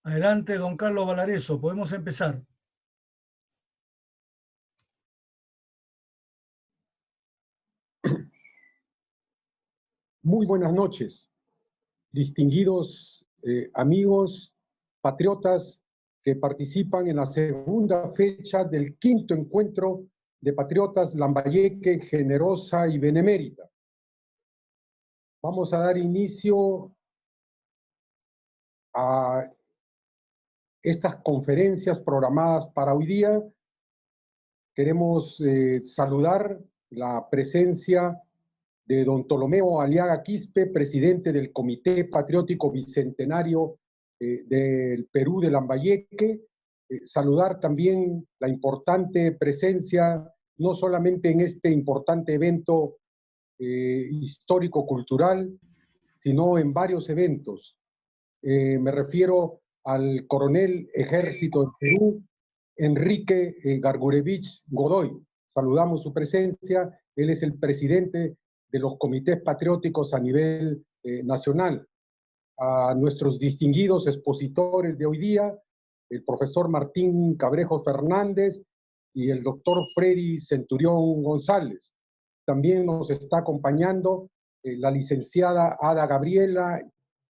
Adelante, don Carlos Valareso, podemos empezar. Muy buenas noches, distinguidos amigos, patriotas que participan en la segunda fecha del quinto encuentro de patriotas Lambayeque, Generosa y Benemérita. Vamos a dar inicio a estas conferencias programadas para hoy día. Queremos saludar la presencia de don Ptolomeo Aliaga Quispe, presidente del Comité Patriótico Bicentenario del Perú de Lambayeque. Saludar también la importante presencia, no solamente en este importante evento histórico-cultural, sino en varios eventos. Me refiero al coronel Ejército del Perú, Enrique Gargurevich Godoy. Saludamos su presencia. Él es el presidente de los comités patrióticos a nivel nacional. A nuestros distinguidos expositores de hoy día, el profesor Martín Cabrejo Fernández y el doctor Freddy Centurión González. También nos está acompañando la licenciada Ada Gabriela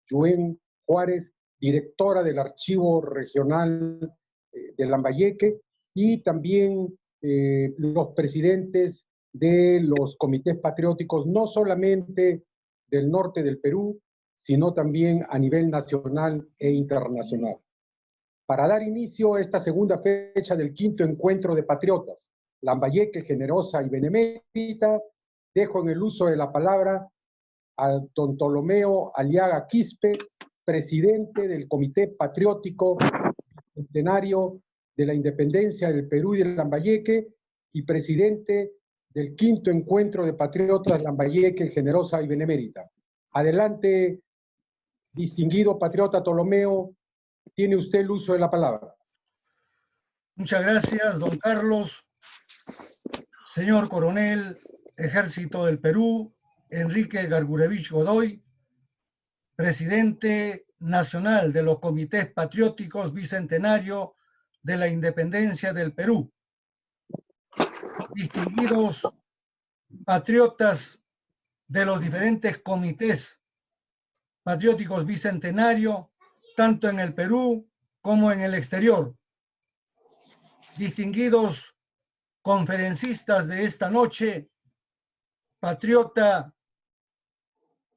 Yuen Juárez, directora del Archivo Regional de Lambayeque, y también los presidentes de los comités patrióticos, no solamente del norte del Perú, sino también a nivel nacional e internacional. Para dar inicio a esta segunda fecha del quinto encuentro de patriotas, Lambayeque, Generosa y Benemérita, dejo en el uso de la palabra a don Ptolomeo Aliaga Quispe, presidente del Comité Patriótico Centenario de la Independencia del Perú y de Lambayeque, y presidente del quinto encuentro de patriotas Lambayeque, Generosa y Benemérita. Adelante, distinguido patriota Ptolomeo, tiene usted el uso de la palabra. Muchas gracias, don Carlos. Señor coronel, Ejército del Perú, Enrique Gargurevich Godoy, presidente nacional de los comités patrióticos bicentenario de la Independencia del Perú. Distinguidos patriotas de los diferentes comités patrióticos bicentenario, tanto en el Perú como en el exterior. distinguidos conferencistas de esta noche, patriota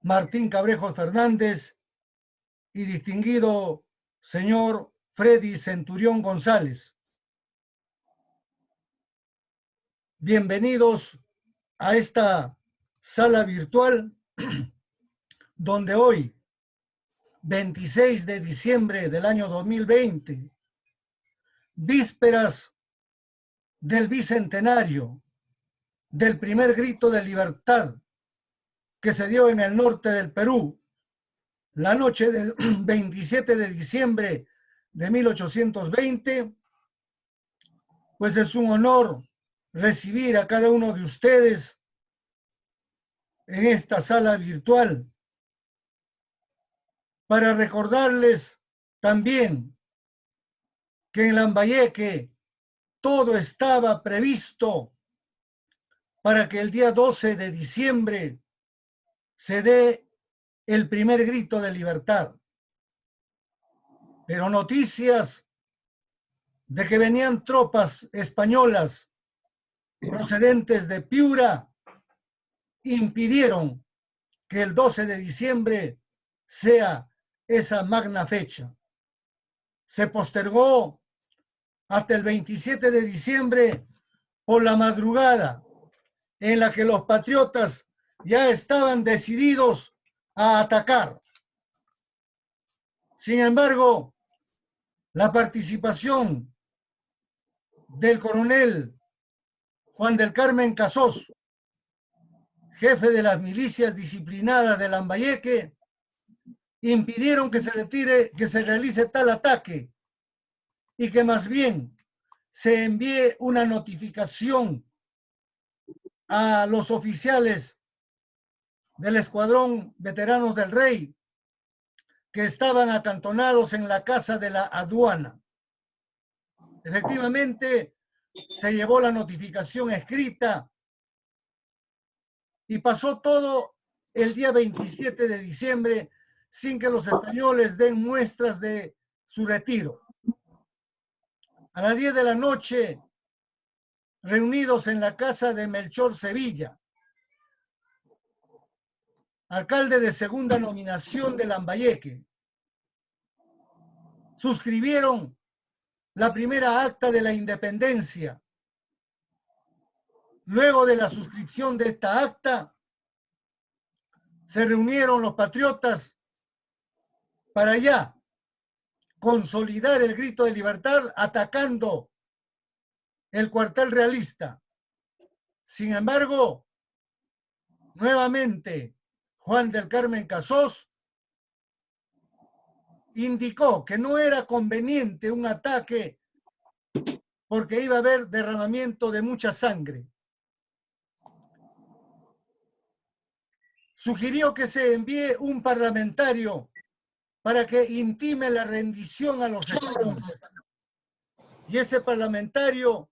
Martín Cabrejos Fernández y distinguido señor Freddy Centurión González. Bienvenidos a esta sala virtual donde hoy, 26 de diciembre del año 2020, vísperas del bicentenario del primer grito de libertad que se dio en el norte del Perú, la noche del 27 de diciembre de 1820, pues es un honor recibir a cada uno de ustedes en esta sala virtual para recordarles también que en Lambayeque todo estaba previsto para que el día 12 de diciembre se dé el primer grito de libertad. Pero noticias de que venían tropas españolas procedentes de Piura impidieron que el 12 de diciembre sea esa magna fecha. Se postergó hasta el 27 de diciembre por la madrugada, en la que los patriotas ya estaban decididos a atacar. Sin embargo, la participación del coronel Juan del Carmen Casós, jefe de las milicias disciplinadas de Lambayeque, impidieron que se realice tal ataque y que más bien se envíe una notificación a los oficiales del Escuadrón Veteranos del Rey que estaban acantonados en la casa de la aduana. Efectivamente, se llevó la notificación escrita y pasó todo el día 27 de diciembre sin que los españoles den muestras de su retiro. A las 10 de la noche, reunidos en la casa de Melchor Sevilla, alcalde de segunda nominación de Lambayeque, suscribieron la primera acta de la independencia. Luego de la suscripción de esta acta, se reunieron los patriotas para ya consolidar el grito de libertad atacando el cuartel realista. Sin embargo, nuevamente Juan del Carmen Casós indicó que no era conveniente un ataque porque iba a haber derramamiento de mucha sangre. Sugirió que se envíe un parlamentario para que intime la rendición a los españoles. Y ese parlamentario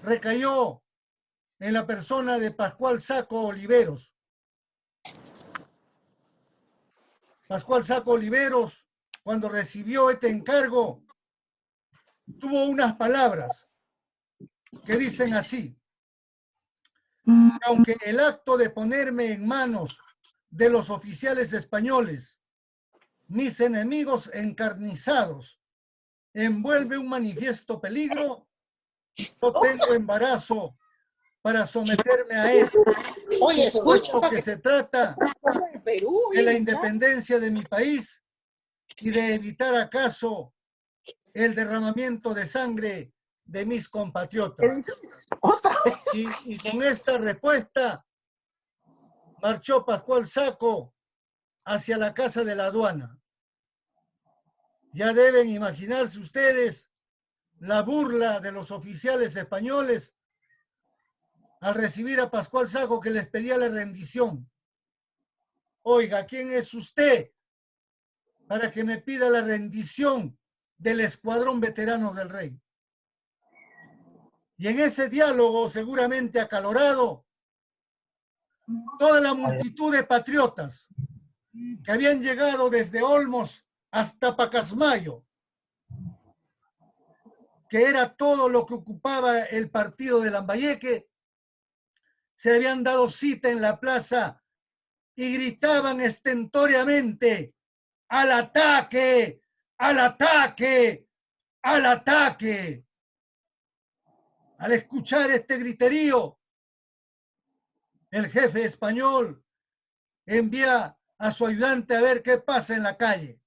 recayó en la persona de Pascual Saco Oliveros. Pascual Saco Oliveros, cuando recibió este encargo, tuvo unas palabras que dicen así: aunque el acto de ponerme en manos de los oficiales españoles, mis enemigos encarnizados, envuelve un manifiesto peligro, no tengo embarazo para someterme a él. Oye, Puesto que se trata de la independencia de mi país y de evitar acaso el derramamiento de sangre de mis compatriotas. Y con esta respuesta marchó Pascual Saco hacia la casa de la aduana. Ya deben imaginarse ustedes la burla de los oficiales españoles al recibir a Pascual Saco, que les pedía la rendición. Oiga, ¿quién es usted para que me pida la rendición del Escuadrón Veteranos del Rey? Y en ese diálogo, seguramente acalorado, toda la multitud de patriotas que habían llegado desde Olmos hasta Pacasmayo que era todo lo que ocupaba el partido de Lambayeque, se habían dado cita en la plaza y gritaban estentóreamente: ¡al ataque! ¡Al ataque! ¡Al ataque! Al escuchar este griterío, el jefe español envía a su ayudante a ver qué pasa en la calle.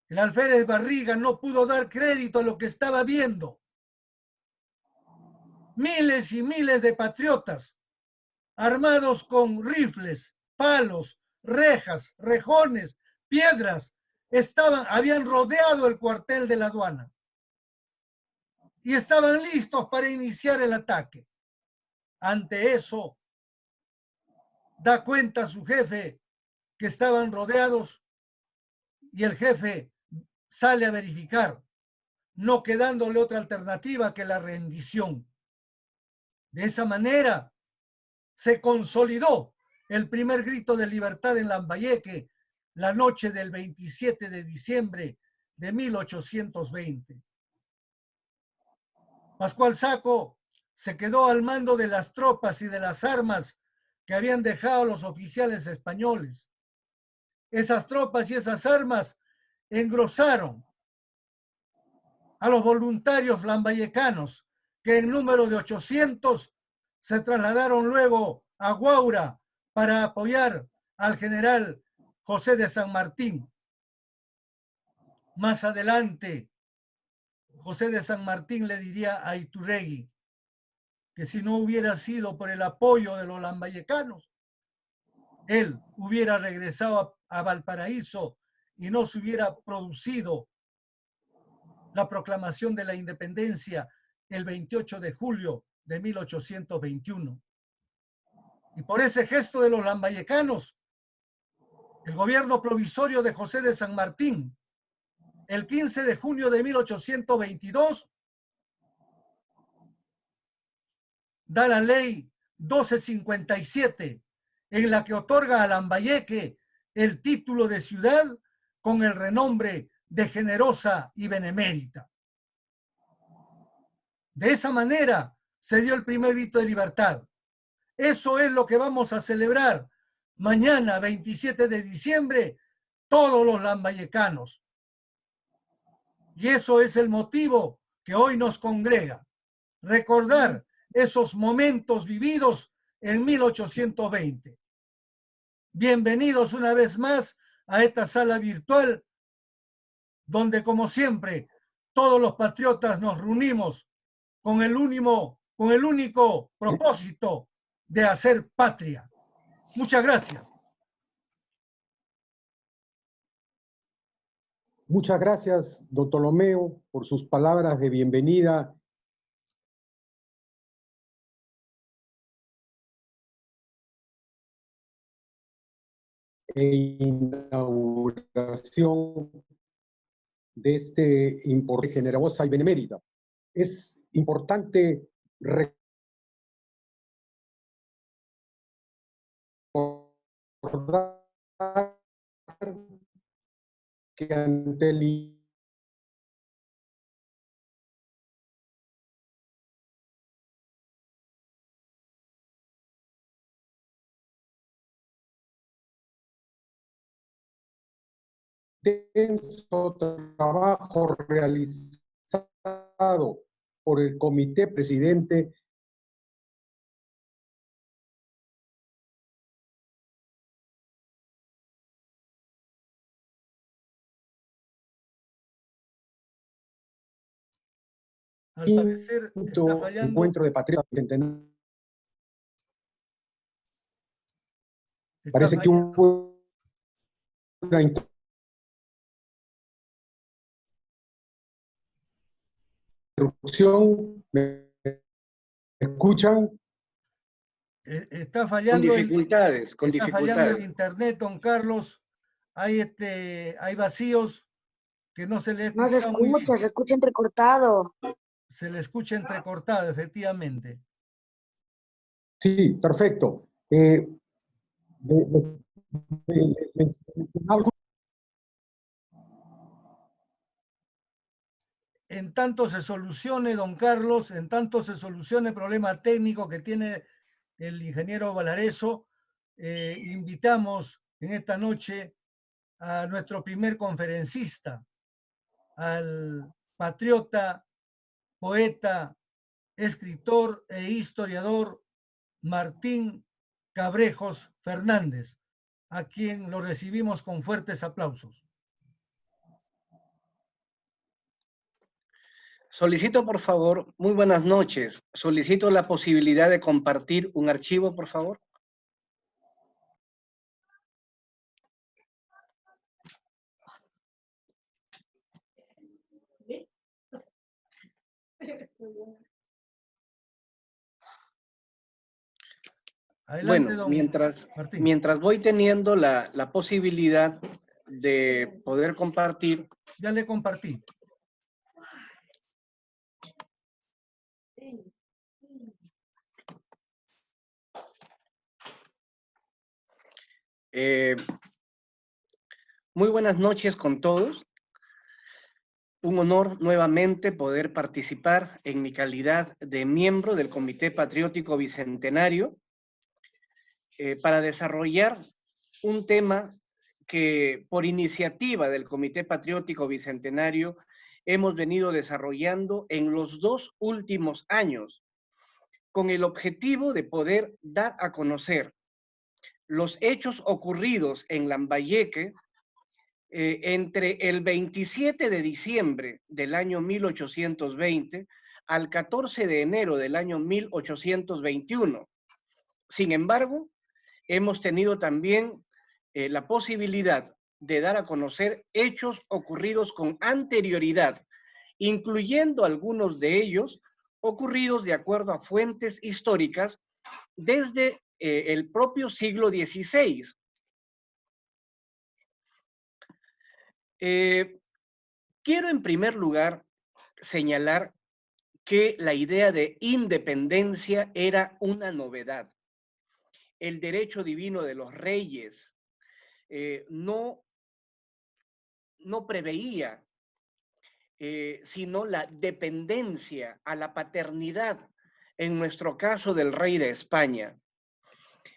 El alférez Barriga no pudo dar crédito a lo que estaba viendo. Miles y miles de patriotas, armados con rifles, palos, rejas, rejones, piedras, habían rodeado el cuartel de la aduana y estaban listos para iniciar el ataque. Ante eso, da cuenta a su jefe que estaban rodeados y el jefe sale a verificar, no quedándole otra alternativa que la rendición. De esa manera se consolidó el primer grito de libertad en Lambayeque la noche del 27 de diciembre de 1820. Pascual Saco se quedó al mando de las tropas y de las armas que habían dejado los oficiales españoles. Esas tropas y esas armas engrosaron a los voluntarios lambayecanos, que en número de 800 se trasladaron luego a Guaura para apoyar al general José de San Martín. Más adelante, José de San Martín le diría a Iturregui que si no hubiera sido por el apoyo de los lambayecanos, él hubiera regresado a Valparaíso y no se hubiera producido la proclamación de la independencia el 28 de julio de 1821. Y por ese gesto de los lambayecanos, el gobierno provisorio de José de San Martín, el 15 de junio de 1822, da la ley 1257, en la que otorga a Lambayeque el título de ciudad con el renombre de Generosa y Benemérita. De esa manera se dio el primer grito de libertad. Eso es lo que vamos a celebrar mañana, 27 de diciembre, todos los lambayecanos. Y eso es el motivo que hoy nos congrega. Recordar esos momentos vividos en 1820. Bienvenidos una vez más a esta sala virtual, donde como siempre todos los patriotas nos reunimos con el único propósito de hacer patria. Muchas gracias. Muchas gracias, don Ptolomeo, por sus palabras de bienvenida. E inauguración de este importante, generosa y benemérita. Es importante recordar que ante el intenso trabajo realizado por el comité presidente Al parecer está fallando. encuentro de patriotas. Parece que hubo una interrupción. ¿Me escuchan? Está fallando con dificultades. Está fallando el internet, don Carlos. Hay vacíos que no se le escucha. No se escucha, se escucha entrecortado. Se le escucha entrecortado, efectivamente. Sí, perfecto. en tanto se solucione, don Carlos, en tanto se solucione el problema técnico que tiene el ingeniero Valareso, invitamos en esta noche a nuestro primer conferencista, al patriota, poeta, escritor e historiador Martín Cabrejos Fernández, a quien lo recibimos con fuertes aplausos. Solicito, por favor, muy buenas noches. Solicito la posibilidad de compartir un archivo, por favor. Adelante, Bueno, don Martín. mientras voy teniendo la posibilidad de poder compartir. Ya le compartí. Muy buenas noches con todos. Un honor nuevamente poder participar en mi calidad de miembro del Comité Patriótico Bicentenario para desarrollar un tema que por iniciativa del Comité Patriótico Bicentenario hemos venido desarrollando en los 2 últimos años, con el objetivo de poder dar a conocer los hechos ocurridos en Lambayeque entre el 27 de diciembre del año 1820 al 14 de enero del año 1821. Sin embargo, hemos tenido también la posibilidad de dar a conocer hechos ocurridos con anterioridad, incluyendo algunos de ellos ocurridos de acuerdo a fuentes históricas desde el propio siglo XVI. Quiero en primer lugar señalar que la idea de independencia era una novedad. El derecho divino de los reyes no preveía sino la dependencia a la paternidad, en nuestro caso del rey de España.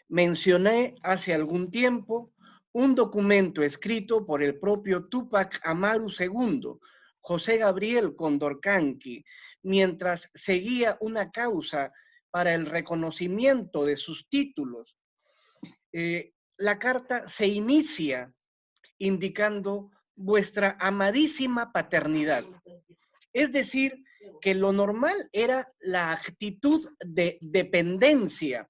Mencioné hace algún tiempo un documento escrito por el propio Túpac Amaru II, José Gabriel Condorcanqui, mientras seguía una causa para el reconocimiento de sus títulos. La carta se inicia indicando vuestra amadísima paternidad. Es decir, que lo normal era la actitud de dependencia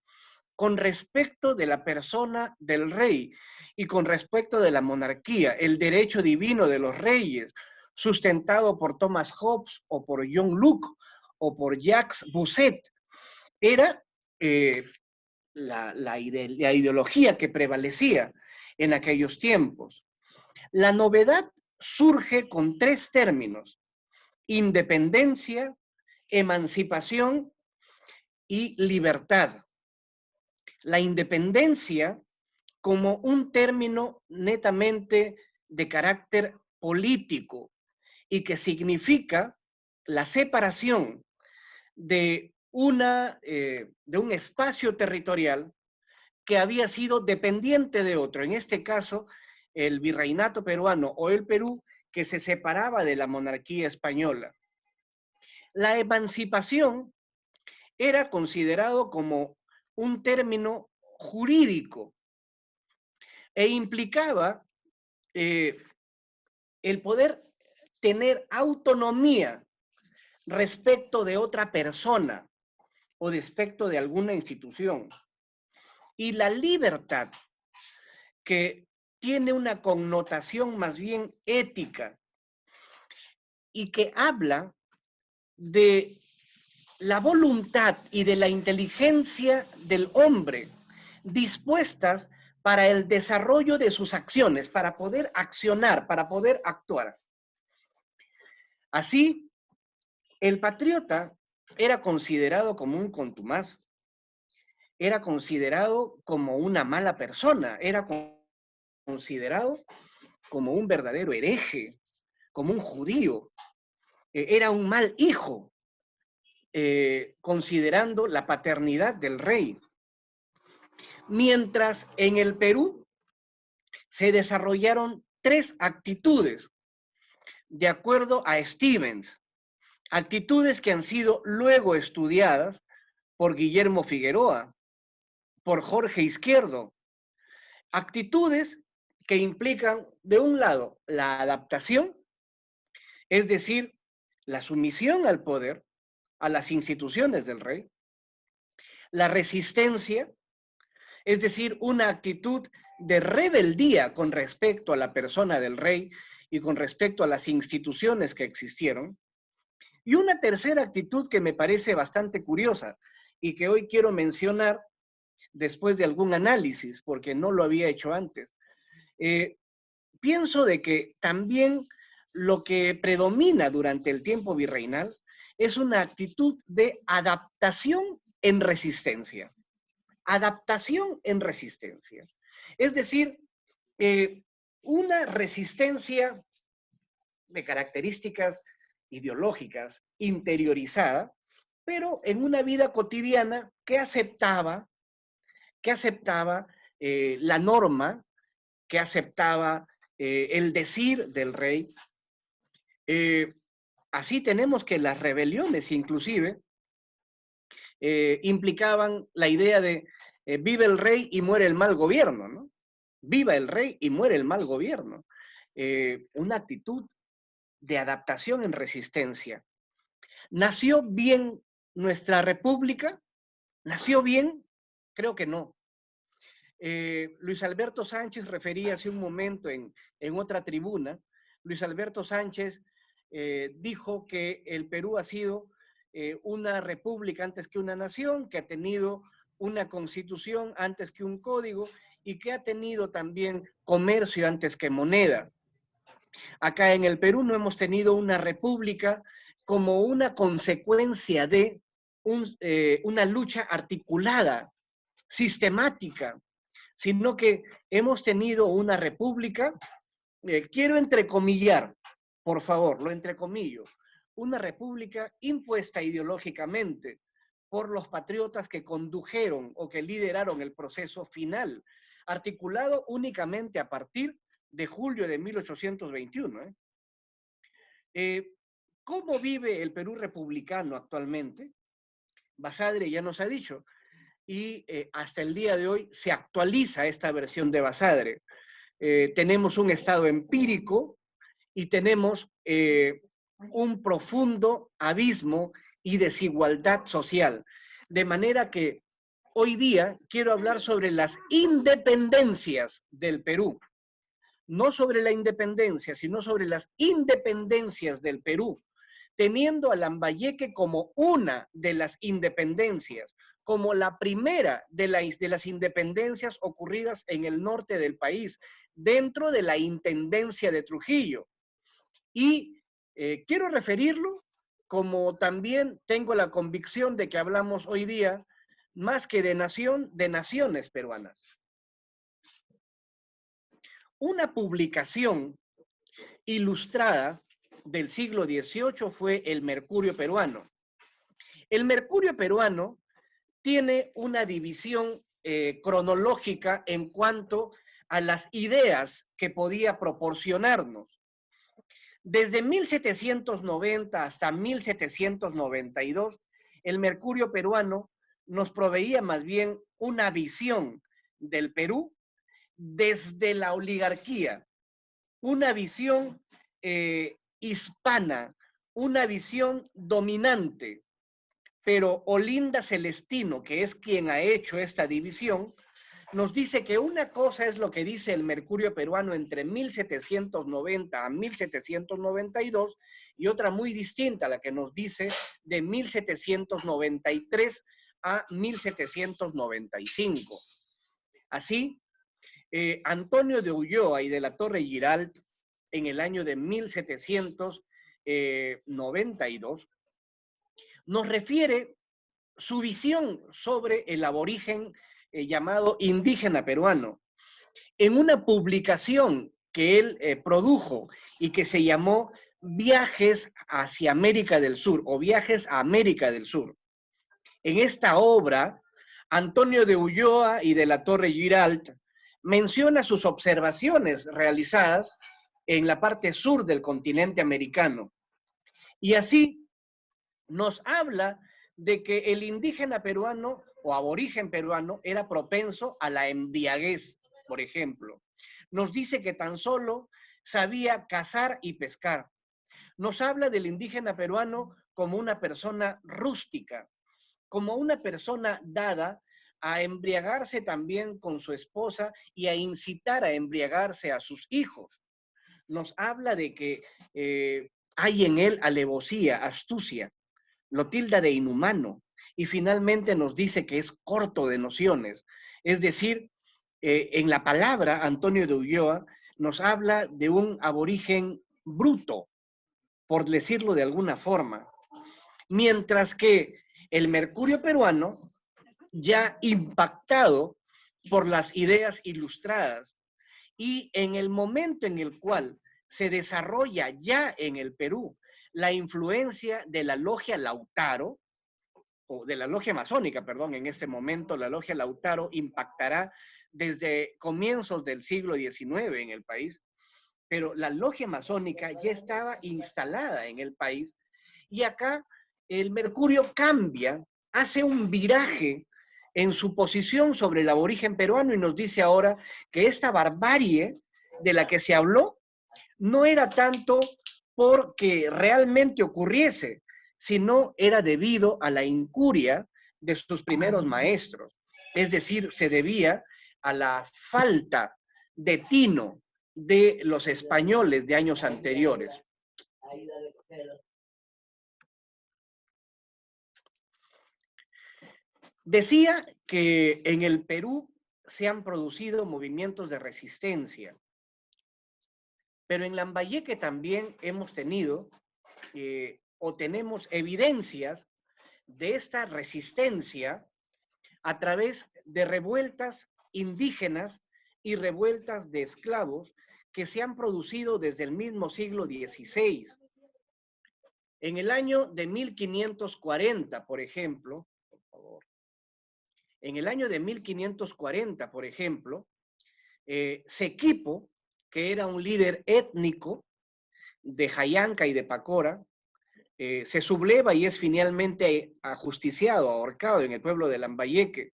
con respecto de la persona del rey y con respecto de la monarquía, el derecho divino de los reyes, sustentado por Thomas Hobbes o por John Locke o por Jacques Bousset, era la ideología que prevalecía en aquellos tiempos. La novedad surge con 3 términos: independencia, emancipación y libertad. La independencia como un término netamente de carácter político y que significa la separación de un espacio territorial que había sido dependiente de otro, en este caso el virreinato peruano o el Perú, que se separaba de la monarquía española. La emancipación era considerado como un término jurídico e implicaba el poder tener autonomía respecto de otra persona o respecto de alguna institución. Y la libertad, que tiene una connotación más bien ética y que habla de la voluntad y de la inteligencia del hombre dispuestas para el desarrollo de sus acciones, para poder accionar, para poder actuar. Así, el patriota era considerado como un contumaz, era considerado como una mala persona, era considerado como un verdadero hereje, como un judío. era un mal hijo, considerando la paternidad del rey. Mientras en el Perú se desarrollaron 3 actitudes, de acuerdo a Stevens, actitudes que han sido luego estudiadas por Guillermo Figueroa, por Jorge Izquierdo, actitudes que implican, de un lado, la adaptación, es decir, la sumisión al poder, a las instituciones del rey, la resistencia, es decir, una actitud de rebeldía con respecto a la persona del rey y con respecto a las instituciones que existieron, y una tercera actitud que me parece bastante curiosa y que hoy quiero mencionar después de algún análisis, porque no lo había hecho antes. Pienso de que también lo que predomina durante el tiempo virreinal es una actitud de adaptación en resistencia. Adaptación en resistencia. Es decir, una resistencia de características ideológicas, interiorizada, pero en una vida cotidiana que aceptaba la norma, que aceptaba el decir del rey. Así tenemos que las rebeliones inclusive implicaban la idea de vive el rey y muere el mal gobierno, ¿no? Viva el rey y muere el mal gobierno. Una actitud de adaptación en resistencia. ¿Nació bien nuestra república? ¿Nació bien? Creo que no. Luis Alberto Sánchez refería hace un momento en otra tribuna, Luis Alberto Sánchez dijo que el Perú ha sido una república antes que una nación, que ha tenido una constitución antes que un código y que ha tenido también comercio antes que moneda. Acá en el Perú no hemos tenido una república como una consecuencia de una lucha articulada, sistemática, sino que hemos tenido una república, quiero entrecomillar, por favor, lo entrecomillo, una república impuesta ideológicamente por los patriotas que condujeron o que lideraron el proceso final, articulado únicamente a partir de julio de 1821. ¿Cómo vive el Perú republicano actualmente? Basadre ya nos ha dicho, y hasta el día de hoy se actualiza esta versión de Basadre. Tenemos un estado empírico y tenemos un profundo abismo y desigualdad social. De manera que hoy día quiero hablar sobre las independencias del Perú. No sobre la independencia, sino sobre las independencias del Perú, teniendo a Lambayeque como una de las independencias, como la primera de las independencias ocurridas en el norte del país, dentro de la Intendencia de Trujillo. Y quiero referirlo como también tengo la convicción de que hablamos hoy día, más que de nación, de naciones peruanas. Una publicación ilustrada del siglo XVIII fue el Mercurio Peruano. El Mercurio Peruano tiene una división cronológica en cuanto a las ideas que podía proporcionarnos. Desde 1790 hasta 1792, el Mercurio Peruano nos proveía más bien una visión del Perú desde la oligarquía, una visión hispana, una visión dominante. Pero Olinda Celestino, que es quien ha hecho esta división, nos dice que una cosa es lo que dice el Mercurio Peruano entre 1790 a 1792 y otra muy distinta, la que nos dice de 1793 a 1795. Así, Antonio de Ulloa y de la Torre Giralt, en el año de 1792, nos refiere su visión sobre el aborigen llamado indígena peruano. En una publicación que él produjo y que se llamó Viajes hacia América del Sur o Viajes a América del Sur. En esta obra, Antonio de Ulloa y de la Torre Giralt menciona sus observaciones realizadas en la parte sur del continente americano. Y así nos habla de que el indígena peruano o aborigen peruano era propenso a la embriaguez, por ejemplo. Nos dice que tan solo sabía cazar y pescar. Nos habla del indígena peruano como una persona rústica, como una persona dada a embriagarse también con su esposa y a incitar a embriagarse a sus hijos. Nos habla de que hay en él alevosía, astucia, lo tilda de inhumano, y finalmente nos dice que es corto de nociones. Es decir, en la palabra, Antonio de Ulloa nos habla de un aborigen bruto, por decirlo de alguna forma, mientras que el Mercurio peruano, ya impactado por las ideas ilustradas, y en el momento en el cual se desarrolla ya en el Perú la influencia de la logia Lautaro, o de la logia masónica, perdón, en este momento la logia Lautaro impactará desde comienzos del siglo XIX en el país, pero la logia masónica ya estaba instalada en el país y acá el Mercurio cambia, hace un viraje en su posición sobre el aborigen peruano y nos dice ahora que esta barbarie de la que se habló no era tanto porque realmente ocurriese, sino era debido a la incuria de sus primeros maestros. Es decir, se debía a la falta de tino de los españoles de años anteriores. Decía que en el Perú se han producido movimientos de resistencia, pero en Lambayeque también hemos tenido o tenemos evidencias de esta resistencia a través de revueltas indígenas y revueltas de esclavos que se han producido desde el mismo siglo XVI. En el año de 1540, por ejemplo, en el año de 1540, por ejemplo, Sequipo, que era un líder étnico de Jayanca y de Pacora, se subleva y es finalmente ajusticiado, ahorcado en el pueblo de Lambayeque.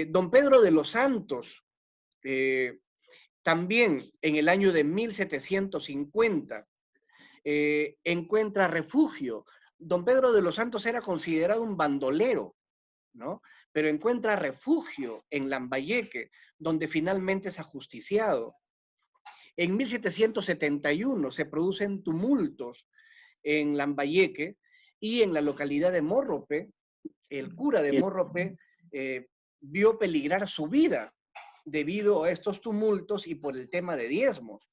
Don Pedro de los Santos, también en el año de 1750, encuentra refugio. Don Pedro de los Santos era considerado un bandolero, ¿no? Pero encuentra refugio en Lambayeque, donde finalmente es ajusticiado. En 1771 se producen tumultos en Lambayeque y en la localidad de Morrope, el cura de Morrope vio peligrar su vida debido a estos tumultos y por el tema de diezmos.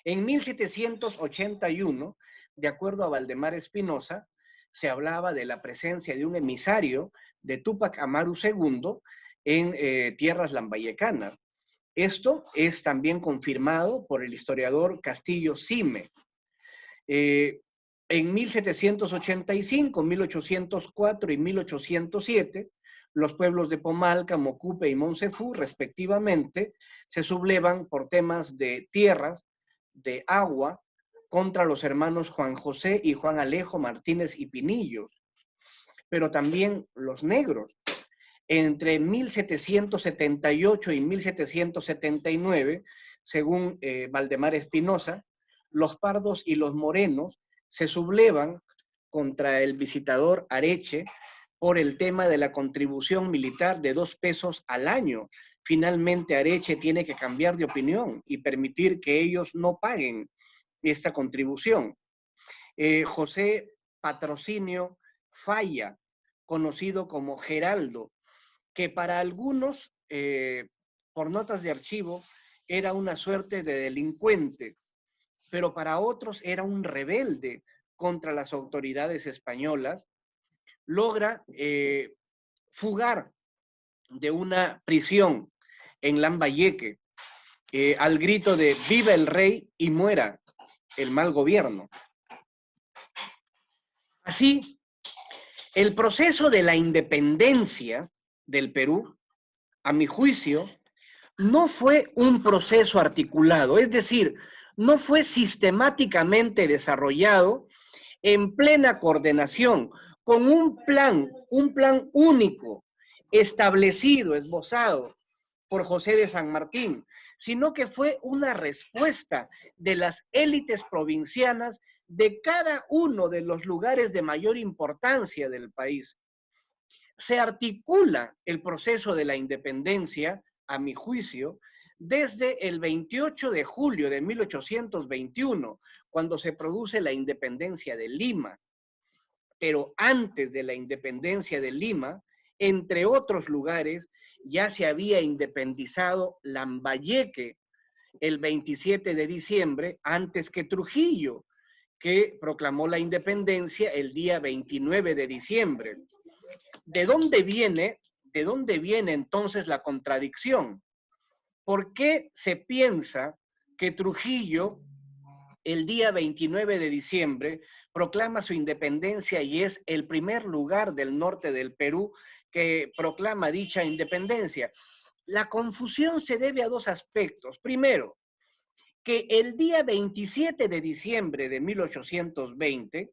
En 1781, de acuerdo a Valdemar Espinosa, se hablaba de la presencia de un emisario de Túpac Amaru II en tierras lambayecanas. Esto es también confirmado por el historiador Castillo Sime. En 1785, 1804 y 1807, los pueblos de Pomalca, Mocupe y Moncefú, respectivamente, se sublevan por temas de tierras, de agua, contra los hermanos Juan José y Juan Alejo Martínez y Pinillos, pero también los negros. Entre 1778 y 1779, según Valdemar Espinosa, los pardos y los morenos se sublevan contra el visitador Areche por el tema de la contribución militar de 2 pesos al año. Finalmente Areche tiene que cambiar de opinión y permitir que ellos no paguen esta contribución. José Patrocinio Falla, conocido como Geraldo, que para algunos, por notas de archivo, era una suerte de delincuente, pero para otros era un rebelde contra las autoridades españolas, logra fugar de una prisión en Lambayeque al grito de ¡Viva el rey y muera el mal gobierno. Así, el proceso de la independencia del Perú, a mi juicio, no fue un proceso articulado, es decir, no fue sistemáticamente desarrollado en plena coordinación, con un plan único, establecido, esbozado por José de San Martín, sino que fue una respuesta de las élites provincianas de cada uno de los lugares de mayor importancia del país. Se articula el proceso de la independencia, a mi juicio, desde el 28 de julio de 1821, cuando se produce la independencia de Lima. Pero antes de la independencia de Lima, entre otros lugares, ya se había independizado Lambayeque el 27 de diciembre, antes que Trujillo, que proclamó la independencia el día 29 de diciembre. ¿De dónde viene entonces la contradicción? ¿Por qué se piensa que Trujillo, el día 29 de diciembre, proclama su independencia y es el primer lugar del norte del Perú que proclama dicha independencia? La confusión se debe a dos aspectos. Primero, que el día 27 de diciembre de 1820,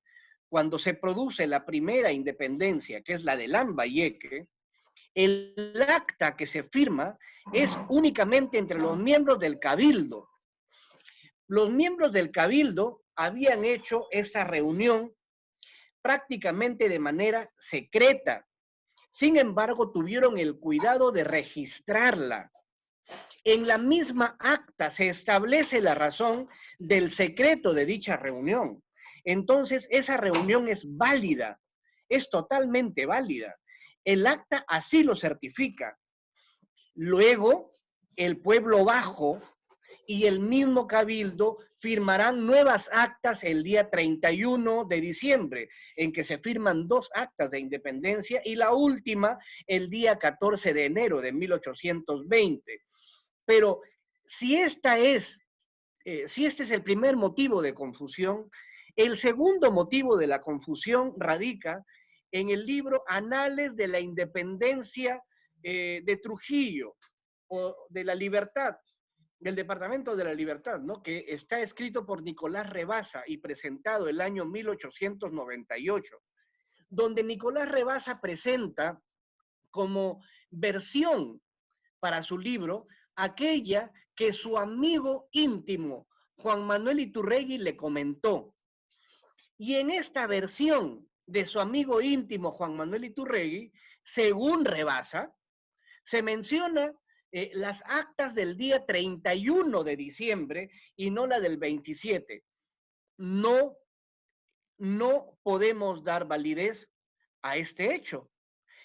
cuando se produce la primera independencia, que es la de Lambayeque, el acta que se firma es únicamente entre los miembros del Cabildo. Los miembros del Cabildo habían hecho esa reunión prácticamente de manera secreta. Sin embargo, tuvieron el cuidado de registrarla. En la misma acta se establece la razón del secreto de dicha reunión. Entonces, esa reunión es válida, es totalmente válida. El acta así lo certifica. Luego, el pueblo bajo y el mismo Cabildo firmarán nuevas actas el día 31 de diciembre, en que se firman 2 actas de independencia, y la última el día 14 de enero de 1820. Pero si este es el primer motivo de confusión, el segundo motivo de la confusión radica en el libro Anales de la Independencia de Trujillo, o de la Libertad, del Departamento de la Libertad, ¿no? Que está escrito por Nicolás Rebasa y presentado el año 1898, donde Nicolás Rebasa presenta como versión para su libro aquella que su amigo íntimo, Juan Manuel Iturregui, le comentó. Y en esta versión de su amigo íntimo, Juan Manuel Iturregui, según Rebasa, se menciona las actas del día 31 de diciembre y no la del 27. No podemos dar validez a este hecho,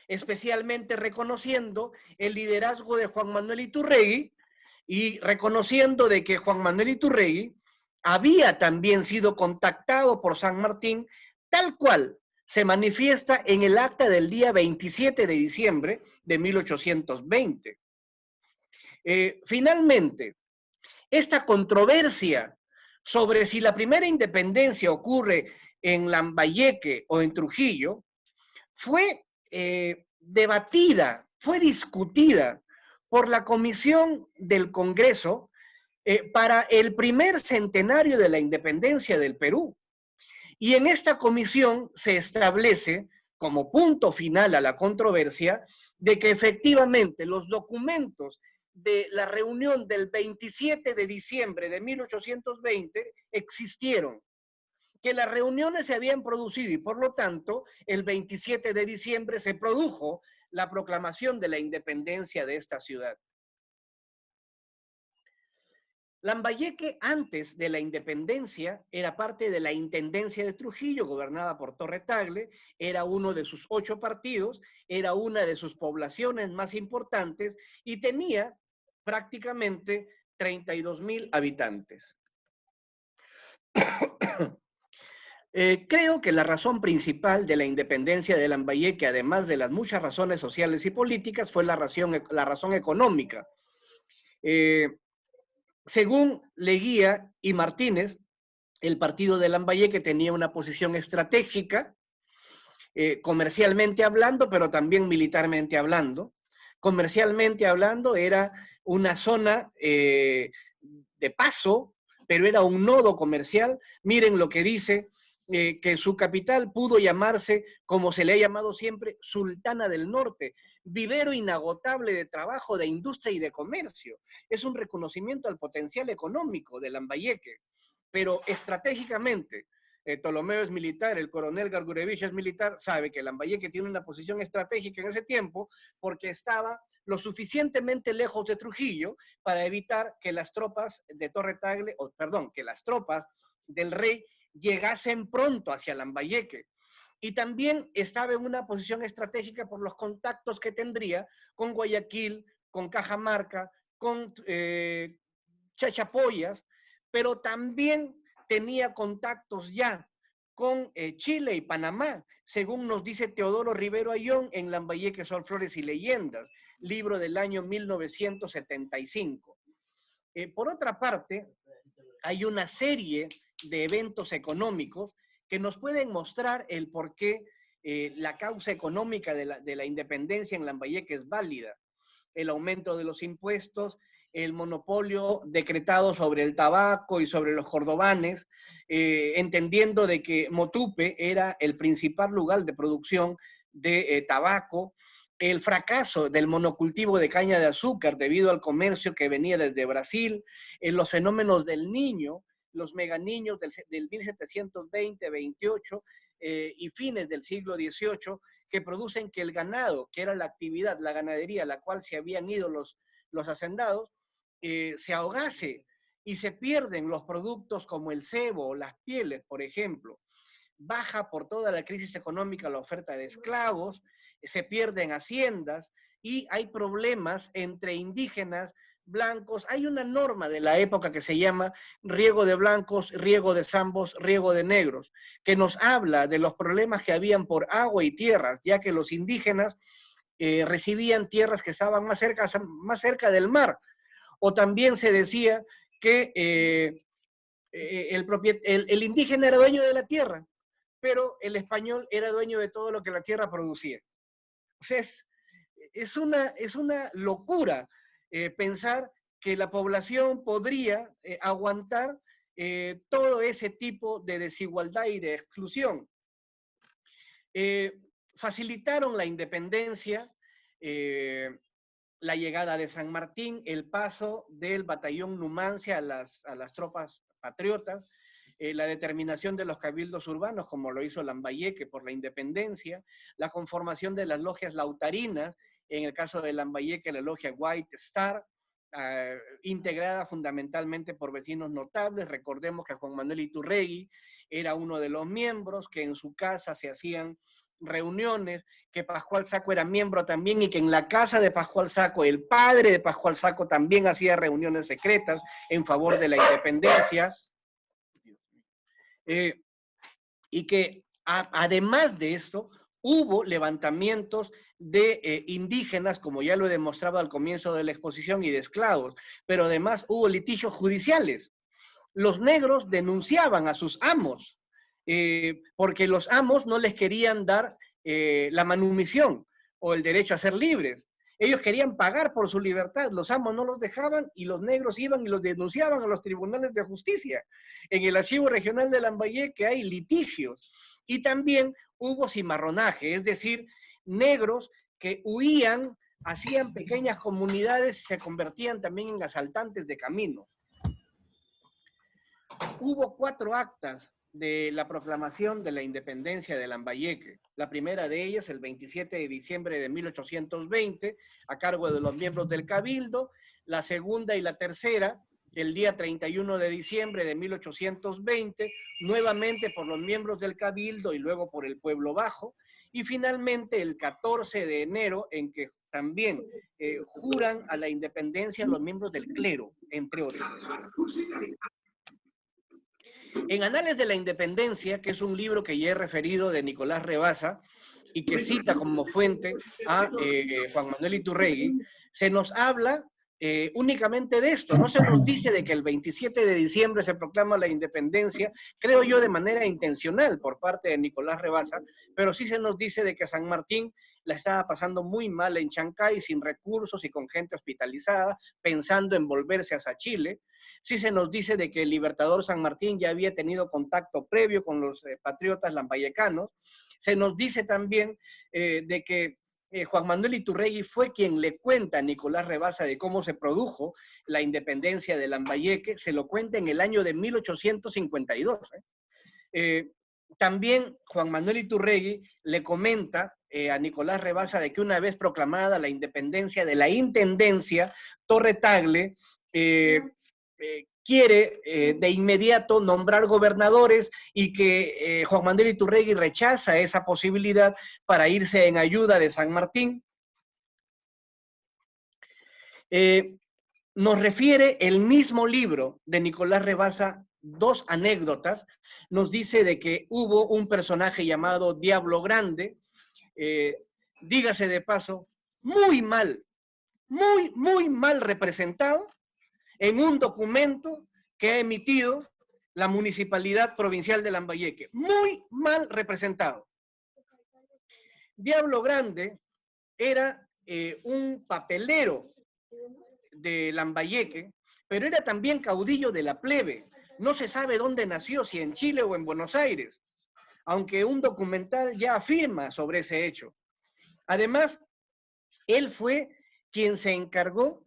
especialmente reconociendo el liderazgo de Juan Manuel Iturregui y reconociendo de que Juan Manuel Iturregui había también sido contactado por San Martín, tal cual se manifiesta en el acta del día 27 de diciembre de 1820. Finalmente, esta controversia sobre si la primera independencia ocurre en Lambayeque o en Trujillo fue debatida, fue discutida por la Comisión del Congreso para el primer centenario de la independencia del Perú. Y en esta comisión se establece como punto final a la controversia de que efectivamente los documentos de la reunión del 27 de diciembre de 1820 existieron, que las reuniones se habían producido y por lo tanto el 27 de diciembre se produjo la proclamación de la independencia de esta ciudad. Lambayeque, antes de la independencia, era parte de la Intendencia de Trujillo, gobernada por Torre Tagle, era uno de sus 8 partidos, era una de sus poblaciones más importantes y tenía prácticamente 32,000 habitantes. Creo que la razón principal de la independencia de Lambayeque, además de las muchas razones sociales y políticas, fue la razón económica. Según Leguía y Martínez, el partido de Lambayeque tenía una posición estratégica, comercialmente hablando, pero también militarmente hablando. Comercialmente hablando, era una zona de paso, pero era un nodo comercial. Miren lo que dice, que su capital pudo llamarse, como se le ha llamado siempre, Sultana del Norte, vivero inagotable de trabajo, de industria y de comercio. Es un reconocimiento al potencial económico de Lambayeque, pero estratégicamente, Ptolomeo es militar, el coronel Gargurevich es militar, sabe que Lambayeque tiene una posición estratégica en ese tiempo porque estaba lo suficientemente lejos de Trujillo para evitar que las tropas de Torre Tagle, que las tropas del rey llegasen pronto hacia Lambayeque. Y también estaba en una posición estratégica por los contactos que tendría con Guayaquil, con Cajamarca, con Chachapoyas, pero también tenía contactos ya con Chile y Panamá, según nos dice Teodoro Rivero Ayón en Lambayeque, Sol, Flores y Leyendas, libro del año 1975. Por otra parte, hay una serie de eventos económicos que nos pueden mostrar el por qué la causa económica de la independencia en Lambayeque es válida. El aumento de los impuestos, el monopolio decretado sobre el tabaco y sobre los cordobanes, entendiendo de que Motupe era el principal lugar de producción de tabaco, el fracaso del monocultivo de caña de azúcar debido al comercio que venía desde Brasil, los fenómenos del niño, los meganiños del 1720-28 y fines del siglo XVIII, que producen que el ganado, que era la actividad, la ganadería, a la cual se habían ido los hacendados, se ahogase y se pierden los productos como el cebo o las pieles, por ejemplo. Baja por toda la crisis económica la oferta de esclavos, se pierden haciendas y hay problemas entre indígenas, blancos. Hay una norma de la época que se llama riego de blancos, riego de zambos, riego de negros, que nos habla de los problemas que habían por agua y tierras, ya que los indígenas recibían tierras que estaban más cerca del mar. O también se decía que el indígena era dueño de la tierra, pero el español era dueño de todo lo que la tierra producía. O sea, es una locura pensar que la población podría aguantar todo ese tipo de desigualdad y de exclusión. Facilitaron la independencia, la llegada de San Martín, el paso del batallón Numancia a las tropas patriotas, la determinación de los cabildos urbanos, como lo hizo Lambayeque por la independencia, la conformación de las logias lautarinas, en el caso de Lambayeque la logia White Star, integrada fundamentalmente por vecinos notables. Recordemos que Juan Manuel Iturregui era uno de los miembros, que en su casa se hacían reuniones, que Pascual Saco era miembro también y que en la casa de Pascual Saco, el padre de Pascual Saco también hacía reuniones secretas en favor de la independencia. Y que además de esto, hubo levantamientos de indígenas, como ya lo he demostrado al comienzo de la exposición, y de esclavos, pero además hubo litigios judiciales. Los negros denunciaban a sus amos, porque los amos no les querían dar la manumisión o el derecho a ser libres. Ellos querían pagar por su libertad, los amos no los dejaban y los negros iban y los denunciaban a los tribunales de justicia. En el archivo regional de Lambayeque hay litigios y también hubo cimarronaje, es decir, negros que huían, hacían pequeñas comunidades y se convertían también en asaltantes de caminos. Hubo 4 actas de la proclamación de la independencia de Lambayeque. La primera de ellas, el 27 de diciembre de 1820, a cargo de los miembros del Cabildo. La segunda y la tercera, el día 31 de diciembre de 1820, nuevamente por los miembros del Cabildo y luego por el Pueblo Bajo. Y finalmente el 14 de enero, en que también juran a la independencia los miembros del clero, entre otros. En Anales de la Independencia, que es un libro que ya he referido de Nicolás Rebasa y que cita como fuente a Juan Manuel Iturregui, se nos habla únicamente de esto. No se nos dice de que el 27 de diciembre se proclama la independencia, creo yo de manera intencional por parte de Nicolás Rebasa, pero sí se nos dice de que San Martín la estaba pasando muy mal en Chancay, sin recursos y con gente hospitalizada, pensando en volverse hacia Chile. Sí se nos dice de que el libertador San Martín ya había tenido contacto previo con los patriotas lambayecanos. Se nos dice también de que Juan Manuel Iturregui fue quien le cuenta a Nicolás Rebasa de cómo se produjo la independencia de Lambayeque, se lo cuenta en el año de 1852. También Juan Manuel Iturregui le comenta a Nicolás Rebasa de que una vez proclamada la independencia de la Intendencia, Torre Tagle quiere de inmediato nombrar gobernadores y que Juan Manuel Iturregui rechaza esa posibilidad para irse en ayuda de San Martín. Nos refiere el mismo libro de Nicolás Rebasa dos anécdotas. Nos dice de que hubo un personaje llamado Diablo Grande, dígase de paso, muy mal representado en un documento que ha emitido la Municipalidad Provincial de Lambayeque. Muy mal representado. Diablo Grande era un papelero de Lambayeque, pero era también caudillo de la plebe. No se sabe dónde nació, si en Chile o en Buenos Aires, aunque un documental ya afirma sobre ese hecho. Además, él fue quien se encargó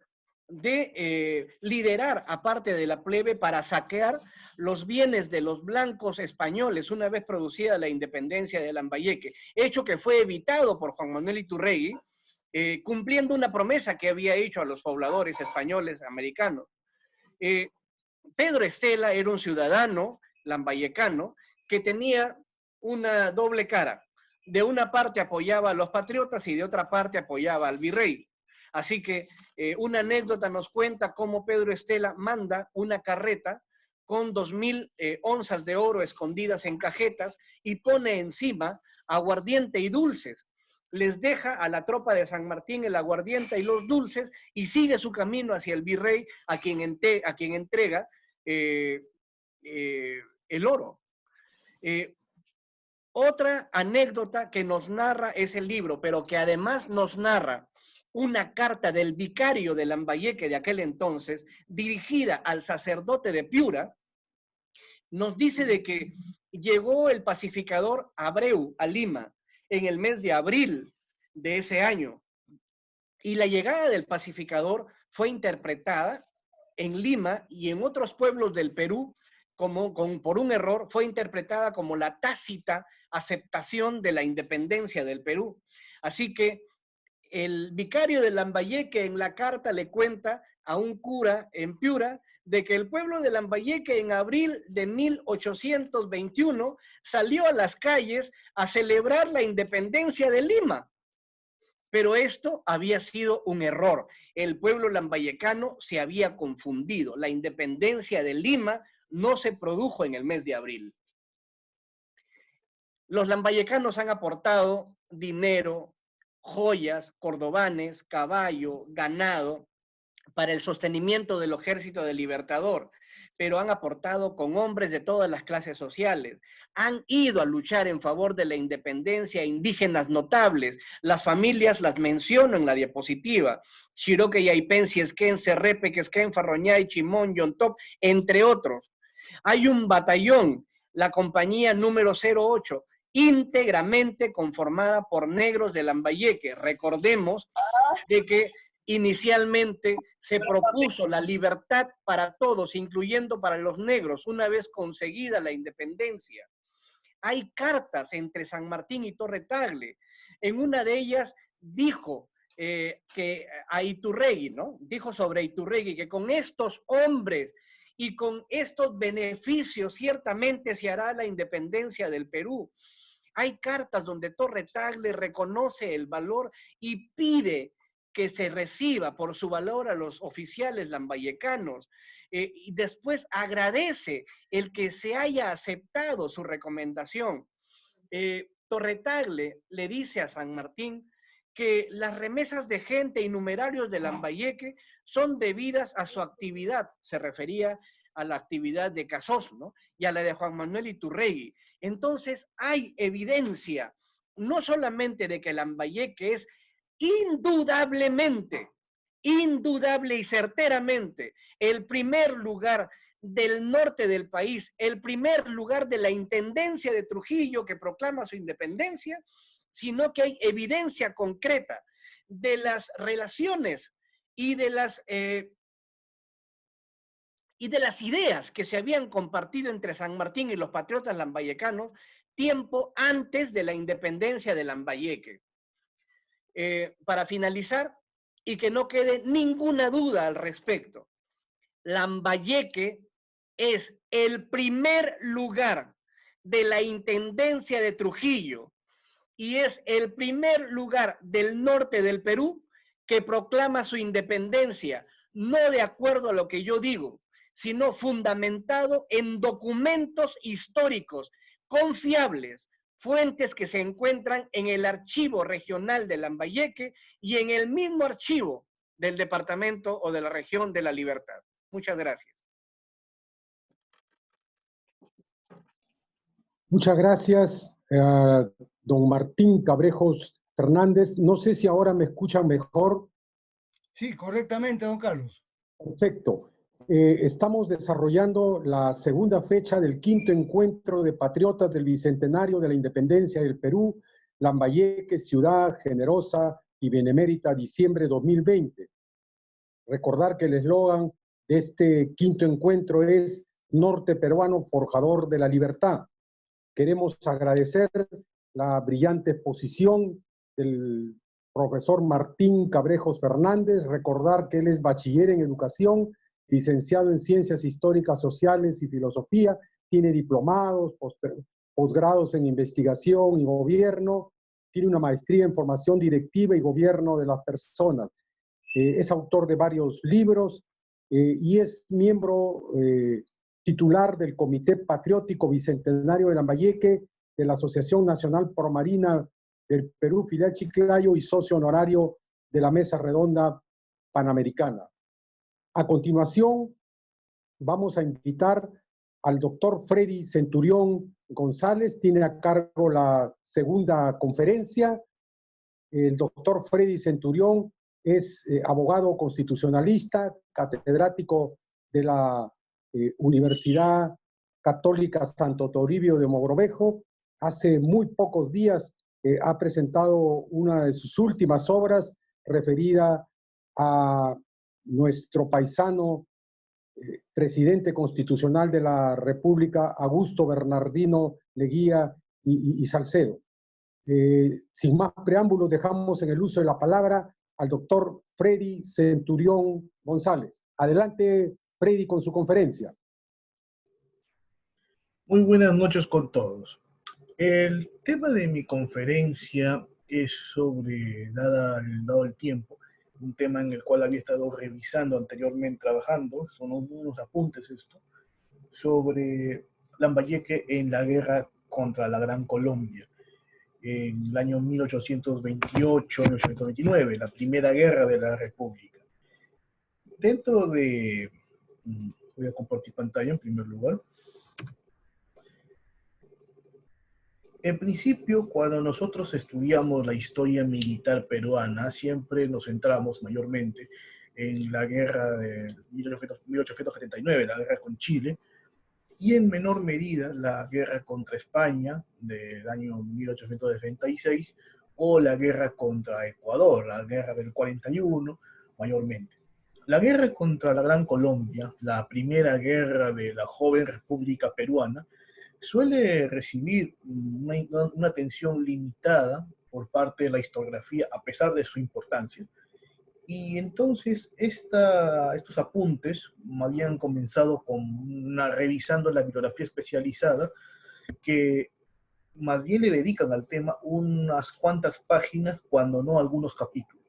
de liderar a parte de la plebe para saquear los bienes de los blancos españoles una vez producida la independencia de Lambayeque, hecho que fue evitado por Juan Manuel Iturregui, cumpliendo una promesa que había hecho a los pobladores españoles americanos. Pedro Estela era un ciudadano lambayecano que tenía una doble cara. De una parte apoyaba a los patriotas y de otra parte apoyaba al virrey. Así que una anécdota nos cuenta cómo Pedro Estela manda una carreta con 2,000 onzas de oro escondidas en cajetas y pone encima aguardiente y dulces. Les deja a la tropa de San Martín el aguardiente y los dulces y sigue su camino hacia el virrey a quien entrega el oro. Otra anécdota que nos narra ese libro, pero que además nos narra una carta del vicario de Lambayeque de aquel entonces, dirigida al sacerdote de Piura, nos dice de que llegó el pacificador Abreu a Lima en el mes de abril de ese año, y la llegada del pacificador fue interpretada en Lima y en otros pueblos del Perú por un error, fue interpretada como la tácita aceptación de la independencia del Perú. Así que el vicario de Lambayeque en la carta le cuenta a un cura en Piura de que el pueblo de Lambayeque en abril de 1821 salió a las calles a celebrar la independencia de Lima. Pero esto había sido un error. El pueblo lambayecano se había confundido. La independencia de Lima no se produjo en el mes de abril. Los lambayecanos han aportado dinero, joyas, cordobanes, caballo, ganado para el sostenimiento del ejército del Libertador, pero han aportado con hombres de todas las clases sociales. Han ido a luchar en favor de la independencia indígenas notables. Las familias las menciono en la diapositiva. Xiroque, Yaipensi, Esquén, Serrepe, Quesquén, Farroñay, Chimón, Yontop, entre otros. Hay un batallón, la compañía número 08, íntegramente conformada por negros de Lambayeque. Recordemos de que inicialmente se propuso la libertad para todos, incluyendo para los negros, una vez conseguida la independencia. Hay cartas entre San Martín y Torre Tagle. En una de ellas dijo que a Iturregui, ¿no? Dijo sobre Iturregui que con estos hombres y con estos beneficios ciertamente se hará la independencia del Perú. Hay cartas donde Torre Tagle reconoce el valor y pide que se reciba por su valor a los oficiales lambayecanos, y después agradece el que se haya aceptado su recomendación. Torre Tagle le dice a San Martín que las remesas de gente y numerarios de Lambayeque son debidas a su actividad, se refería a la actividad de Casos, ¿no? Y a la de Juan Manuel Iturregui. Entonces hay evidencia, no solamente de que Lambayeque es indudablemente, indudable y certeramente el primer lugar del norte del país, el primer lugar de la intendencia de Trujillo que proclama su independencia, sino que hay evidencia concreta de las relaciones y de las ideas que se habían compartido entre San Martín y los patriotas lambayecanos tiempo antes de la independencia de Lambayeque. Para finalizar, y que no quede ninguna duda al respecto, Lambayeque es el primer lugar de la intendencia de Trujillo y es el primer lugar del norte del Perú que proclama su independencia, no de acuerdo a lo que yo digo, sino fundamentado en documentos históricos confiables, fuentes que se encuentran en el archivo regional de Lambayeque y en el mismo archivo del departamento o de la región de La Libertad. Muchas gracias. Muchas gracias, don Martín Cabrejos Fernández. No sé si ahora me escuchan mejor. Sí, correctamente, don Carlos. Perfecto. Estamos desarrollando la segunda fecha del quinto encuentro de patriotas del Bicentenario de la Independencia del Perú, Lambayeque, Ciudad Generosa y Benemérita, diciembre 2020. Recordar que el eslogan de este quinto encuentro es Norte Peruano, Forjador de la Libertad. Queremos agradecer la brillante exposición del profesor Martín Cabrejos Fernández, recordar que él es bachiller en educación, licenciado en Ciencias Históricas Sociales y Filosofía, tiene diplomados, posgrados en investigación y gobierno, tiene una maestría en formación directiva y gobierno de las personas. Es autor de varios libros y es miembro titular del Comité Patriótico Bicentenario de Lambayeque, de la Asociación Nacional Promarina del Perú, filial Chiclayo, y socio honorario de la Mesa Redonda Panamericana. A continuación, vamos a invitar al doctor Freddy Centurión González, tiene a cargo la segunda conferencia. El doctor Freddy Centurión es abogado constitucionalista, catedrático de la Universidad Católica Santo Toribio de Mogrovejo. Hace muy pocos días ha presentado una de sus últimas obras referida a nuestro paisano presidente constitucional de la República, Augusto Bernardino Leguía y Salcedo. Sin más preámbulos, dejamos en el uso de la palabra al doctor Freddy Centurión González. Adelante, Freddy, con su conferencia. Muy buenas noches con todos. El tema de mi conferencia es sobre, dado el tiempo, un tema en el cual había estado revisando anteriormente, trabajando, son unos apuntes esto, sobre Lambayeque en la guerra contra la Gran Colombia, en el año 1828-1829, la primera guerra de la República. Dentro de... Voy a compartir pantalla en primer lugar. En principio, cuando nosotros estudiamos la historia militar peruana, siempre nos centramos mayormente en la guerra de 1879, la guerra con Chile, y en menor medida la guerra contra España del año 1866 o la guerra contra Ecuador, la guerra del 41, mayormente. La guerra contra la Gran Colombia, la primera guerra de la joven República Peruana, suele recibir una atención limitada por parte de la historiografía, a pesar de su importancia. Y entonces estos apuntes habían comenzado revisando la bibliografía especializada, que más bien le dedican al tema unas cuantas páginas, cuando no algunos capítulos.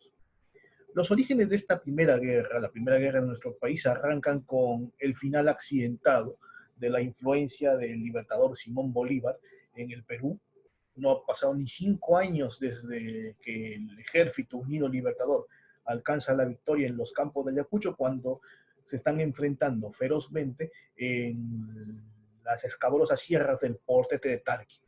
Los orígenes de esta primera guerra, la primera guerra de nuestro país, arrancan con el final accidentado de la influencia del libertador Simón Bolívar en el Perú, no ha pasado ni 5 años desde que el Ejército Unido Libertador alcanza la victoria en los campos de Ayacucho, cuando se están enfrentando ferozmente en las escabrosas sierras del Portete de Tarqui.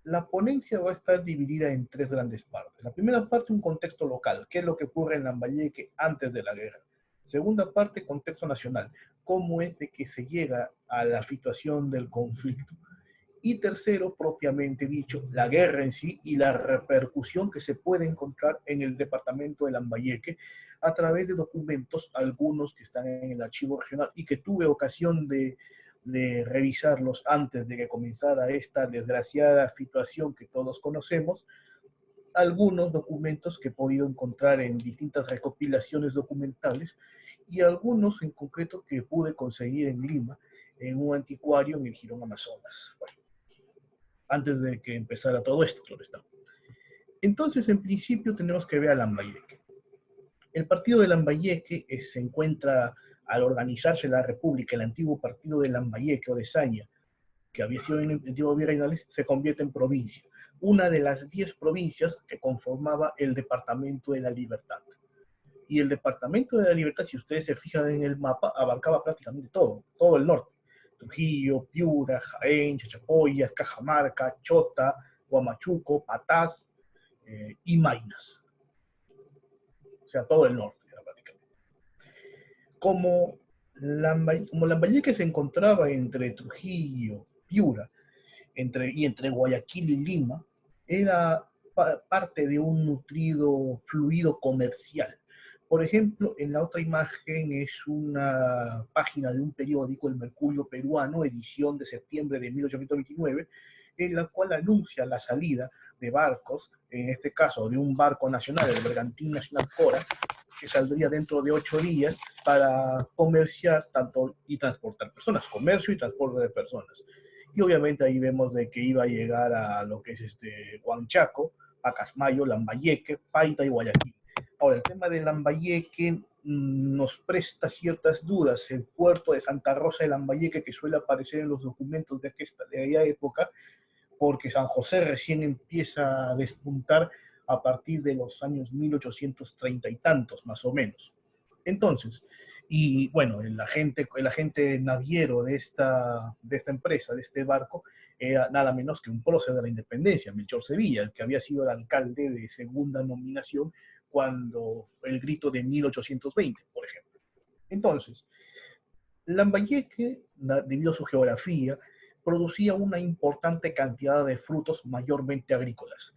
La ponencia va a estar dividida en 3 grandes partes. La primera parte, un contexto local, qué es lo que ocurre en Lambayeque antes de la guerra. Segunda parte, contexto nacional, cómo es de que se llega a la situación del conflicto. Y tercero, propiamente dicho, la guerra en sí y la repercusión que se puede encontrar en el departamento de Lambayeque a través de documentos, algunos que están en el archivo regional y que tuve ocasión de revisarlos antes de que comenzara esta desgraciada situación que todos conocemos, algunos documentos que he podido encontrar en distintas recopilaciones documentales y algunos en concreto que pude conseguir en Lima, en un anticuario en el Jirón Amazonas. Bueno, antes de que empezara todo esto, claro está. Entonces, en principio, tenemos que ver a Lambayeque. El partido de Lambayeque se encuentra, al organizarse la República, el antiguo partido de Lambayeque o de Saña, que había sido en antiguos virreinales, se convierte en provincia. Una de las 10 provincias que conformaba el Departamento de la Libertad. Y el Departamento de la Libertad, si ustedes se fijan en el mapa, abarcaba prácticamente todo el norte. Trujillo, Piura, Jaén, Chachapoyas, Cajamarca, Chota, Huamachuco, Patás y Maynas. O sea, todo el norte, prácticamente. Como Lambayeque se encontraba entre Trujillo, Piura, entre Guayaquil y Lima, era parte de un nutrido fluido comercial. Por ejemplo, en la otra imagen es una página de un periódico, el Mercurio Peruano, edición de septiembre de 1829, en la cual anuncia la salida de barcos, en este caso de un barco nacional, el Bergantín Nacional Cora, que saldría dentro de 8 días para comerciar tanto y transportar personas, comercio y transporte de personas. Y obviamente ahí vemos de que iba a llegar a lo que es Huanchaco, Pacasmayo, Lambayeque, Paita y Guayaquil. Ahora, el tema de Lambayeque nos presta ciertas dudas. El puerto de Santa Rosa de Lambayeque, que suele aparecer en los documentos de aquella época, porque San José recién empieza a despuntar a partir de los años 1830 y tantos, más o menos. Entonces, y bueno, el agente naviero de esta empresa, de este barco, era nada menos que un prócer de la independencia, Melchor Sevilla, el que había sido el alcalde de segunda nominación cuando el grito de 1820, por ejemplo. Entonces, Lambayeque, debido a su geografía, producía una importante cantidad de frutos mayormente agrícolas.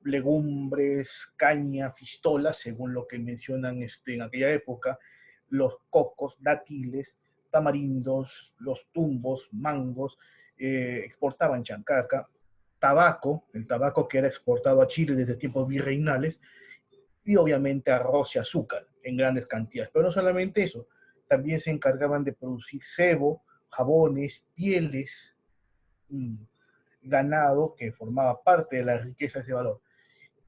Legumbres, caña, fistola, según lo que mencionan en aquella época, los cocos, dátiles, tamarindos, los tumbos, mangos, exportaban chancaca, tabaco, el tabaco que era exportado a Chile desde tiempos virreinales, y obviamente arroz y azúcar en grandes cantidades. Pero no solamente eso, también se encargaban de producir cebo, jabones, pieles, ganado que formaba parte de las riquezas de valor.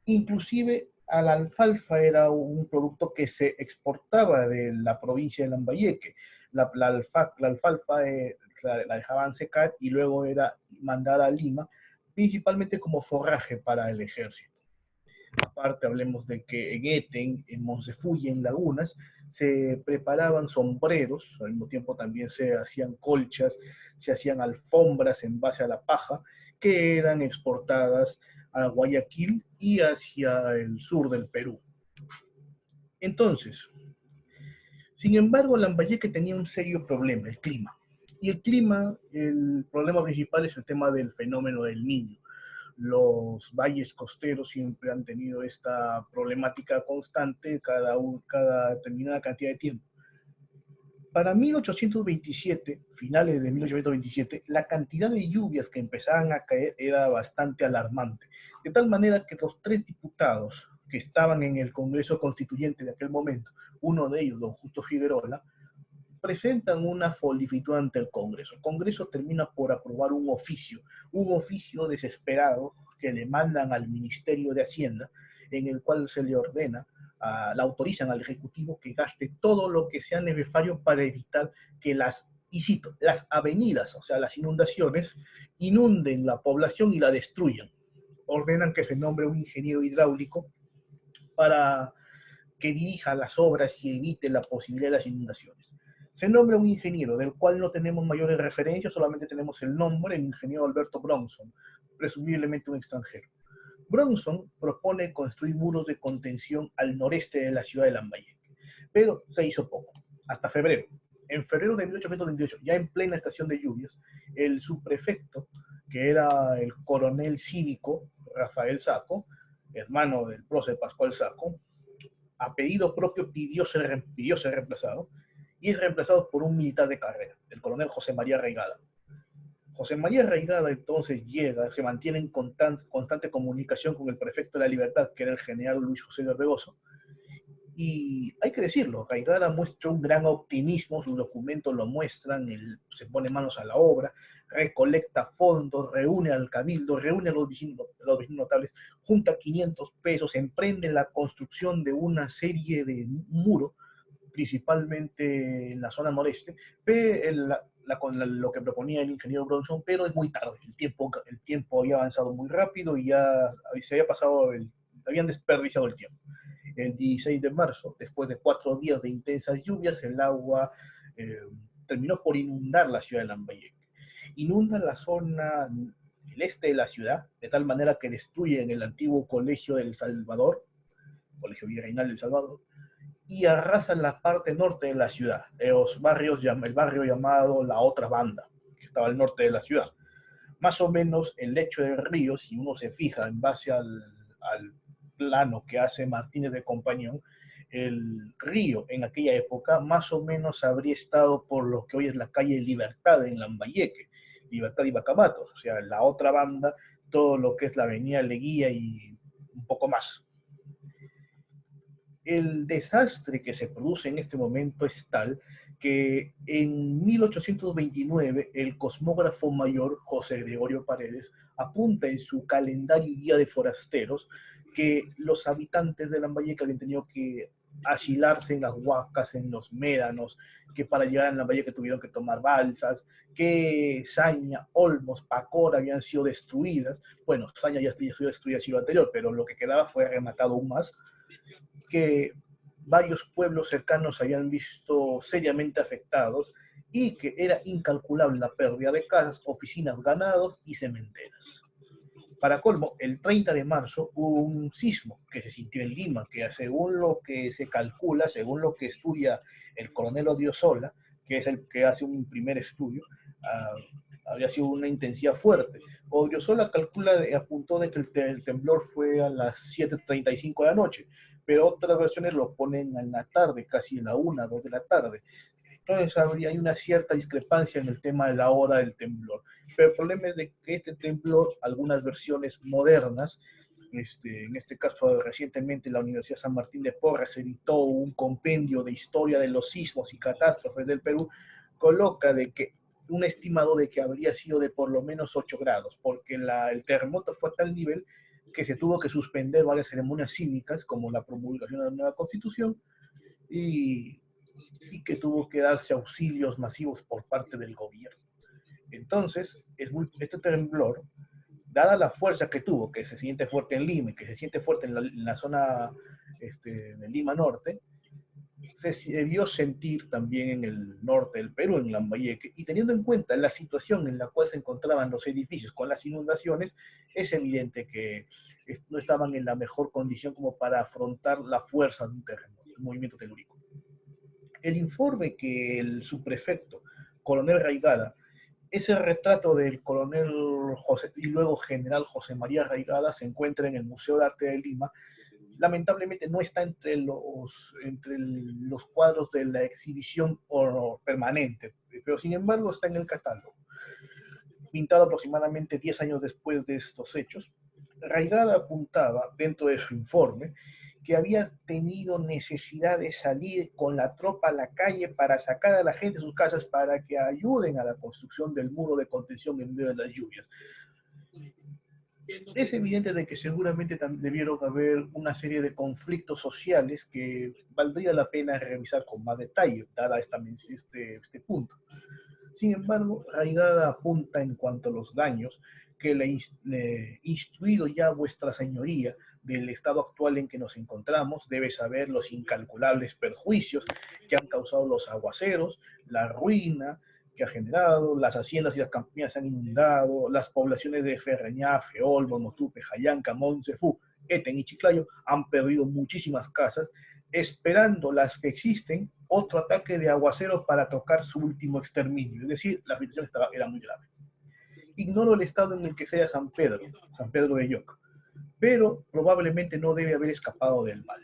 Inclusive a la alfalfa era un producto que se exportaba de la provincia de Lambayeque. La alfalfa la dejaban secar y luego era mandada a Lima, principalmente como forraje para el ejército. Aparte, hablemos de que en Eten, en Monsefuye, en Lagunas, se preparaban sombreros, al mismo tiempo también se hacían colchas, se hacían alfombras en base a la paja, que eran exportadas a Guayaquil y hacia el sur del Perú. Entonces, sin embargo, Lambayeque tenía un serio problema, el clima. Y el clima, el problema principal es el tema del fenómeno del Niño. Los valles costeros siempre han tenido esta problemática constante cada determinada cantidad de tiempo. Para 1827, finales de 1827, la cantidad de lluvias que empezaban a caer era bastante alarmante, de tal manera que los 3 diputados que estaban en el Congreso Constituyente de aquel momento, uno de ellos, don Justo Figueroa, presentan una solicitud ante el Congreso. El Congreso termina por aprobar un oficio desesperado que le mandan al Ministerio de Hacienda, en el cual se le ordena, la autorizan al Ejecutivo que gaste todo lo que sea necesario para evitar que las y cito, las avenidas, o sea, las inundaciones, inunden la población y la destruyan. Ordenan que se nombre un ingeniero hidráulico para que dirija las obras y evite la posibilidad de las inundaciones. Se nombra un ingeniero del cual no tenemos mayores referencias, solamente tenemos el nombre, el ingeniero Alberto Bronson, presumiblemente un extranjero. Bronson propone construir muros de contención al noreste de la ciudad de Lambayeque, pero se hizo poco, hasta febrero. En febrero de 1828, ya en plena estación de lluvias, el subprefecto, que era el coronel cívico Rafael Sacco, hermano del prócer Pascual Sacco, a pedido propio pidió ser reemplazado, y es reemplazado por un militar de carrera, el coronel José María Reigada. José María Reigada entonces llega, se mantiene en constante comunicación con el prefecto de la Libertad, que era el general Luis José de Orbegoso, y hay que decirlo, Reigada muestra un gran optimismo, sus documentos lo muestran, se pone manos a la obra, recolecta fondos, reúne al cabildo, reúne a los vecinos notables, junta 500 pesos, emprende la construcción de una serie de muros, principalmente en la zona noreste, con lo que proponía el ingeniero Bronson, pero es muy tarde, el tiempo había avanzado muy rápido y ya se había pasado, habían desperdiciado el tiempo. El 16 de marzo, después de 4 días de intensas lluvias, el agua terminó por inundar la ciudad de Lambayeque. Inunda la zona, el este de la ciudad, de tal manera que destruyen el antiguo colegio del Salvador, Colegio Virreinal del Salvador, y arrasan la parte norte de la ciudad, el barrio llamado La Otra Banda, que estaba al norte de la ciudad. Más o menos el lecho del río, si uno se fija en base al plano que hace Martínez de Compañón, el río en aquella época más o menos habría estado por lo que hoy es la calle Libertad en Lambayeque, Libertad y Bacamatos, o sea, la otra banda, todo lo que es la avenida Leguía y un poco más. El desastre que se produce en este momento es tal que en 1829 el cosmógrafo mayor José Gregorio Paredes apunta en su calendario y guía de forasteros que los habitantes de Lambayeque habían tenido que asilarse en las huacas, en los médanos, que para llegar a Lambayeque tuvieron que tomar balsas, que Saña, Olmos, Pacora habían sido destruidas. Bueno, Saña ya sido destruida el siglo anterior, pero lo que quedaba fue rematado aún más, que varios pueblos cercanos habían visto seriamente afectados y que era incalculable la pérdida de casas, oficinas, ganados y cementeras. Para colmo, el 30 de marzo hubo un sismo que se sintió en Lima, que según lo que se calcula, según lo que estudia el coronel Odriozola, que es el que hace un primer estudio, había sido una intensidad fuerte. Odriozola apuntó de que el temblor fue a las 7:35 de la noche, pero otras versiones lo ponen en la tarde, casi en la 1, 2 de la tarde. Entonces hay una cierta discrepancia en el tema de la hora del temblor. Pero el problema es de que este temblor, algunas versiones modernas, en este caso recientemente la Universidad San Martín de Porres editó un compendio de historia de los sismos y catástrofes del Perú, coloca de que un estimado de que habría sido de por lo menos 8 grados, porque el terremoto fue a tal nivel que se tuvo que suspender varias ceremonias cívicas, como la promulgación de la nueva Constitución, y que tuvo que darse auxilios masivos por parte del gobierno. Entonces, este temblor, dada la fuerza que tuvo, que se siente fuerte en Lima y que se siente fuerte en la zona de Lima Norte, se debió sentir también en el norte del Perú, en Lambayeque, y teniendo en cuenta la situación en la cual se encontraban los edificios con las inundaciones, es evidente que no estaban en la mejor condición como para afrontar la fuerza de un terremoto, un movimiento telúrico. El informe que el subprefecto, coronel Reigada, ese retrato del coronel José y luego general José María Reigada se encuentra en el Museo de Arte de Lima. Lamentablemente no está entre los cuadros de la exhibición permanente, pero sin embargo está en el catálogo. Pintado aproximadamente 10 años después de estos hechos, Reigada apuntaba dentro de su informe que había tenido necesidad de salir con la tropa a la calle para sacar a la gente de sus casas para que ayuden a la construcción del muro de contención en medio de las lluvias. Es evidente de que seguramente debieron haber una serie de conflictos sociales que valdría la pena revisar con más detalle, dada este punto. Sin embargo, Raigada apunta en cuanto a los daños que le instruido ya vuestra señoría del estado actual en que nos encontramos, debe saber los incalculables perjuicios que han causado los aguaceros, la ruina que ha generado, las haciendas y las campiñas se han inundado, las poblaciones de Ferreñá, Feol, Monotupe, Jayanca, Montefú, Eten y Chiclayo han perdido muchísimas casas, esperando las que existen otro ataque de aguacero para tocar su último exterminio. Es decir, la situación era muy grave. Ignoro el estado en el que sea San Pedro de Yoc, pero probablemente no debe haber escapado del mal.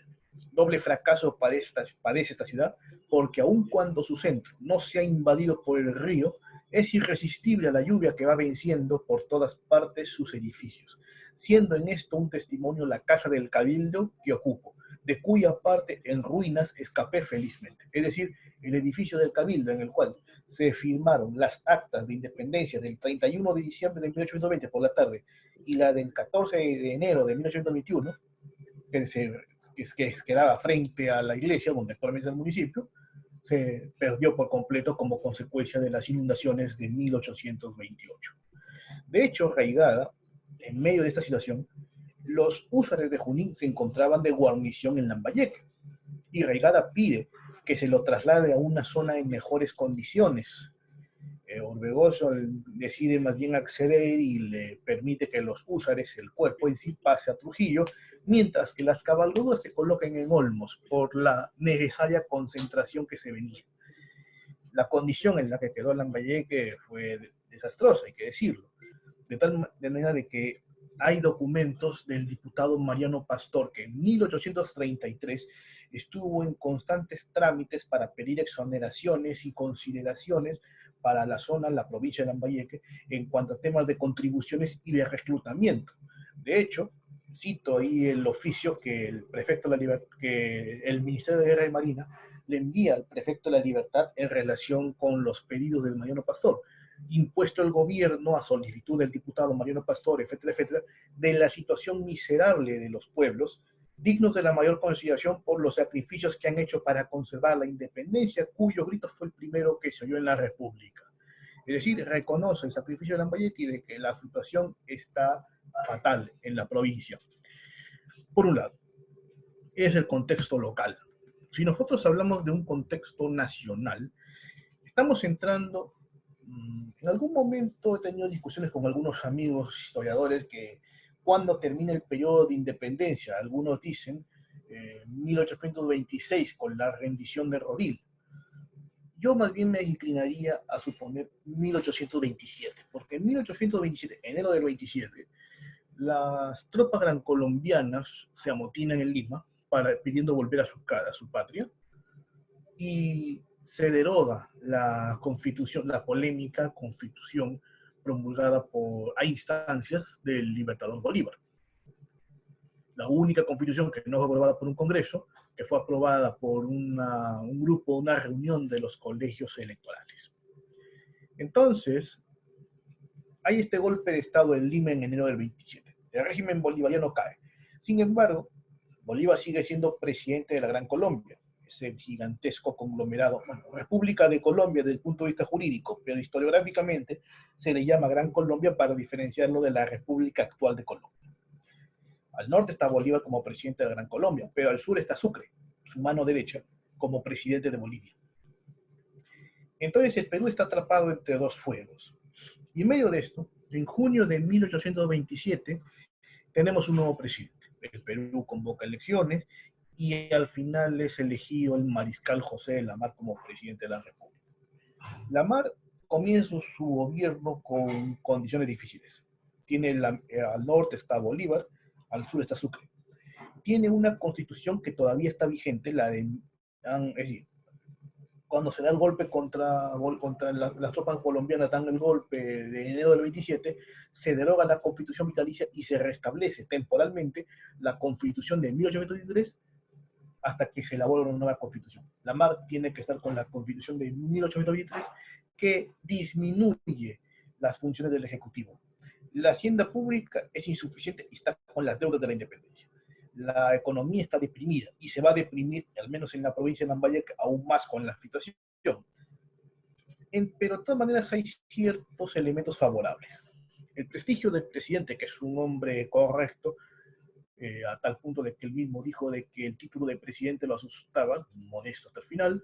Doble fracaso padece esta ciudad, porque aun cuando su centro no sea invadido por el río, es irresistible a la lluvia que va venciendo por todas partes sus edificios, siendo en esto un testimonio la casa del cabildo que ocupo, de cuya parte en ruinas escapé felizmente. Es decir, el edificio del cabildo en el cual se firmaron las actas de independencia del 31 de diciembre de 1820 por la tarde y la del 14 de enero de 1821, que quedaba frente a la iglesia, donde actualmente es el municipio, se perdió por completo como consecuencia de las inundaciones de 1828. De hecho, Raigada, en medio de esta situación, los húsares de Junín se encontraban de guarnición en Lambayeque, y Raigada pide que se lo traslade a una zona en mejores condiciones. Orbegoso decide más bien acceder y le permite que los húsares, el cuerpo en sí, pase a Trujillo, mientras que las cabalgaduras se coloquen en Olmos por la necesaria concentración que se venía. La condición en la que quedó Lambayeque fue desastrosa, hay que decirlo, de tal manera de que hay documentos del diputado Mariano Pastor que en 1833 estuvo en constantes trámites para pedir exoneraciones y consideraciones para la zona, la provincia de Lambayeque, en cuanto a temas de contribuciones y de reclutamiento. De hecho, cito ahí el oficio que el prefecto de la Libertad, que el Ministerio de Guerra y Marina le envía al prefecto de la Libertad en relación con los pedidos del Mariano Pastor, impuesto el gobierno a solicitud del diputado Mariano Pastor, etcétera, etcétera, de la situación miserable de los pueblos, dignos de la mayor consideración por los sacrificios que han hecho para conservar la independencia, cuyo grito fue el primero que se oyó en la República. Es decir, reconoce el sacrificio de Lambayeque y de que la situación está fatal en la provincia. Por un lado, es el contexto local. Si nosotros hablamos de un contexto nacional, estamos entrando, en algún momento he tenido discusiones con algunos amigos historiadores que cuando termina el periodo de independencia, algunos dicen 1826 con la rendición de Rodil. Yo más bien me inclinaría a suponer 1827, porque en 1827, enero del 27, las tropas grancolombianas se amotinan en Lima pidiendo volver a su patria, y se deroga la constitución, la polémica constitución promulgada a instancias del Libertador Bolívar. La única constitución que no fue aprobada por un congreso, que fue aprobada por un grupo, una reunión de los colegios electorales. Entonces, hay este golpe de Estado en Lima en enero del 27. El régimen bolivariano cae. Sin embargo, Bolívar sigue siendo presidente de la Gran Colombia, ese gigantesco conglomerado, bueno, República de Colombia desde el punto de vista jurídico, pero historiográficamente se le llama Gran Colombia para diferenciarlo de la República actual de Colombia. Al norte está Bolívar como presidente de la Gran Colombia, pero al sur está Sucre, su mano derecha, como presidente de Bolivia. Entonces el Perú está atrapado entre dos fuegos. Y en medio de esto, en junio de 1827, tenemos un nuevo presidente. El Perú convoca elecciones y al final es elegido el mariscal José de la Mar como presidente de la República. La Mar comienza su gobierno con condiciones difíciles. Al norte está Bolívar, al sur está Sucre. Tiene una constitución que todavía está vigente, es decir, cuando se da el golpe contra las tropas colombianas, dan el golpe de enero del 27, se deroga la constitución vitalicia y se restablece temporalmente la constitución de 1823 hasta que se elabora una nueva constitución. La MAR tiene que estar con la constitución de 1823 que disminuye las funciones del Ejecutivo. La hacienda pública es insuficiente y está con las deudas de la independencia. La economía está deprimida y se va a deprimir, al menos en la provincia de Lambayeque, aún más con la situación. Pero de todas maneras hay ciertos elementos favorables. El prestigio del presidente, que es un hombre correcto, a tal punto de que él mismo dijo de que el título de presidente lo asustaba, modesto hasta el final,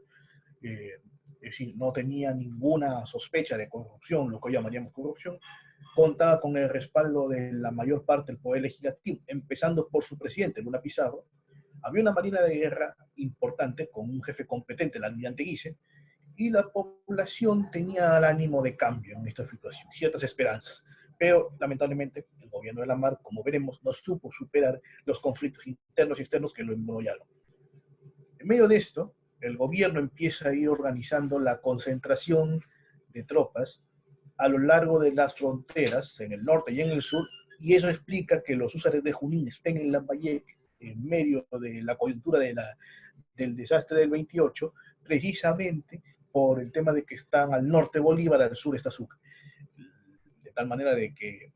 es decir, no tenía ninguna sospecha de corrupción, lo que hoy llamaríamos corrupción, contaba con el respaldo de la mayor parte del poder legislativo, empezando por su presidente, Luna Pizarro. Había una marina de guerra importante con un jefe competente, el almirante Guise, y la población tenía el ánimo de cambio en esta situación, ciertas esperanzas. Pero lamentablemente el gobierno de la Mar, como veremos, no supo superar los conflictos internos y externos que lo embrollaron. En medio de esto, el gobierno empieza a ir organizando la concentración de tropas a lo largo de las fronteras, en el norte y en el sur, y eso explica que los húsares de Junín estén en Lambayeque en medio de la coyuntura del desastre del 28, precisamente por el tema de que están al norte Bolívar, al sur está Sucre. De tal manera de que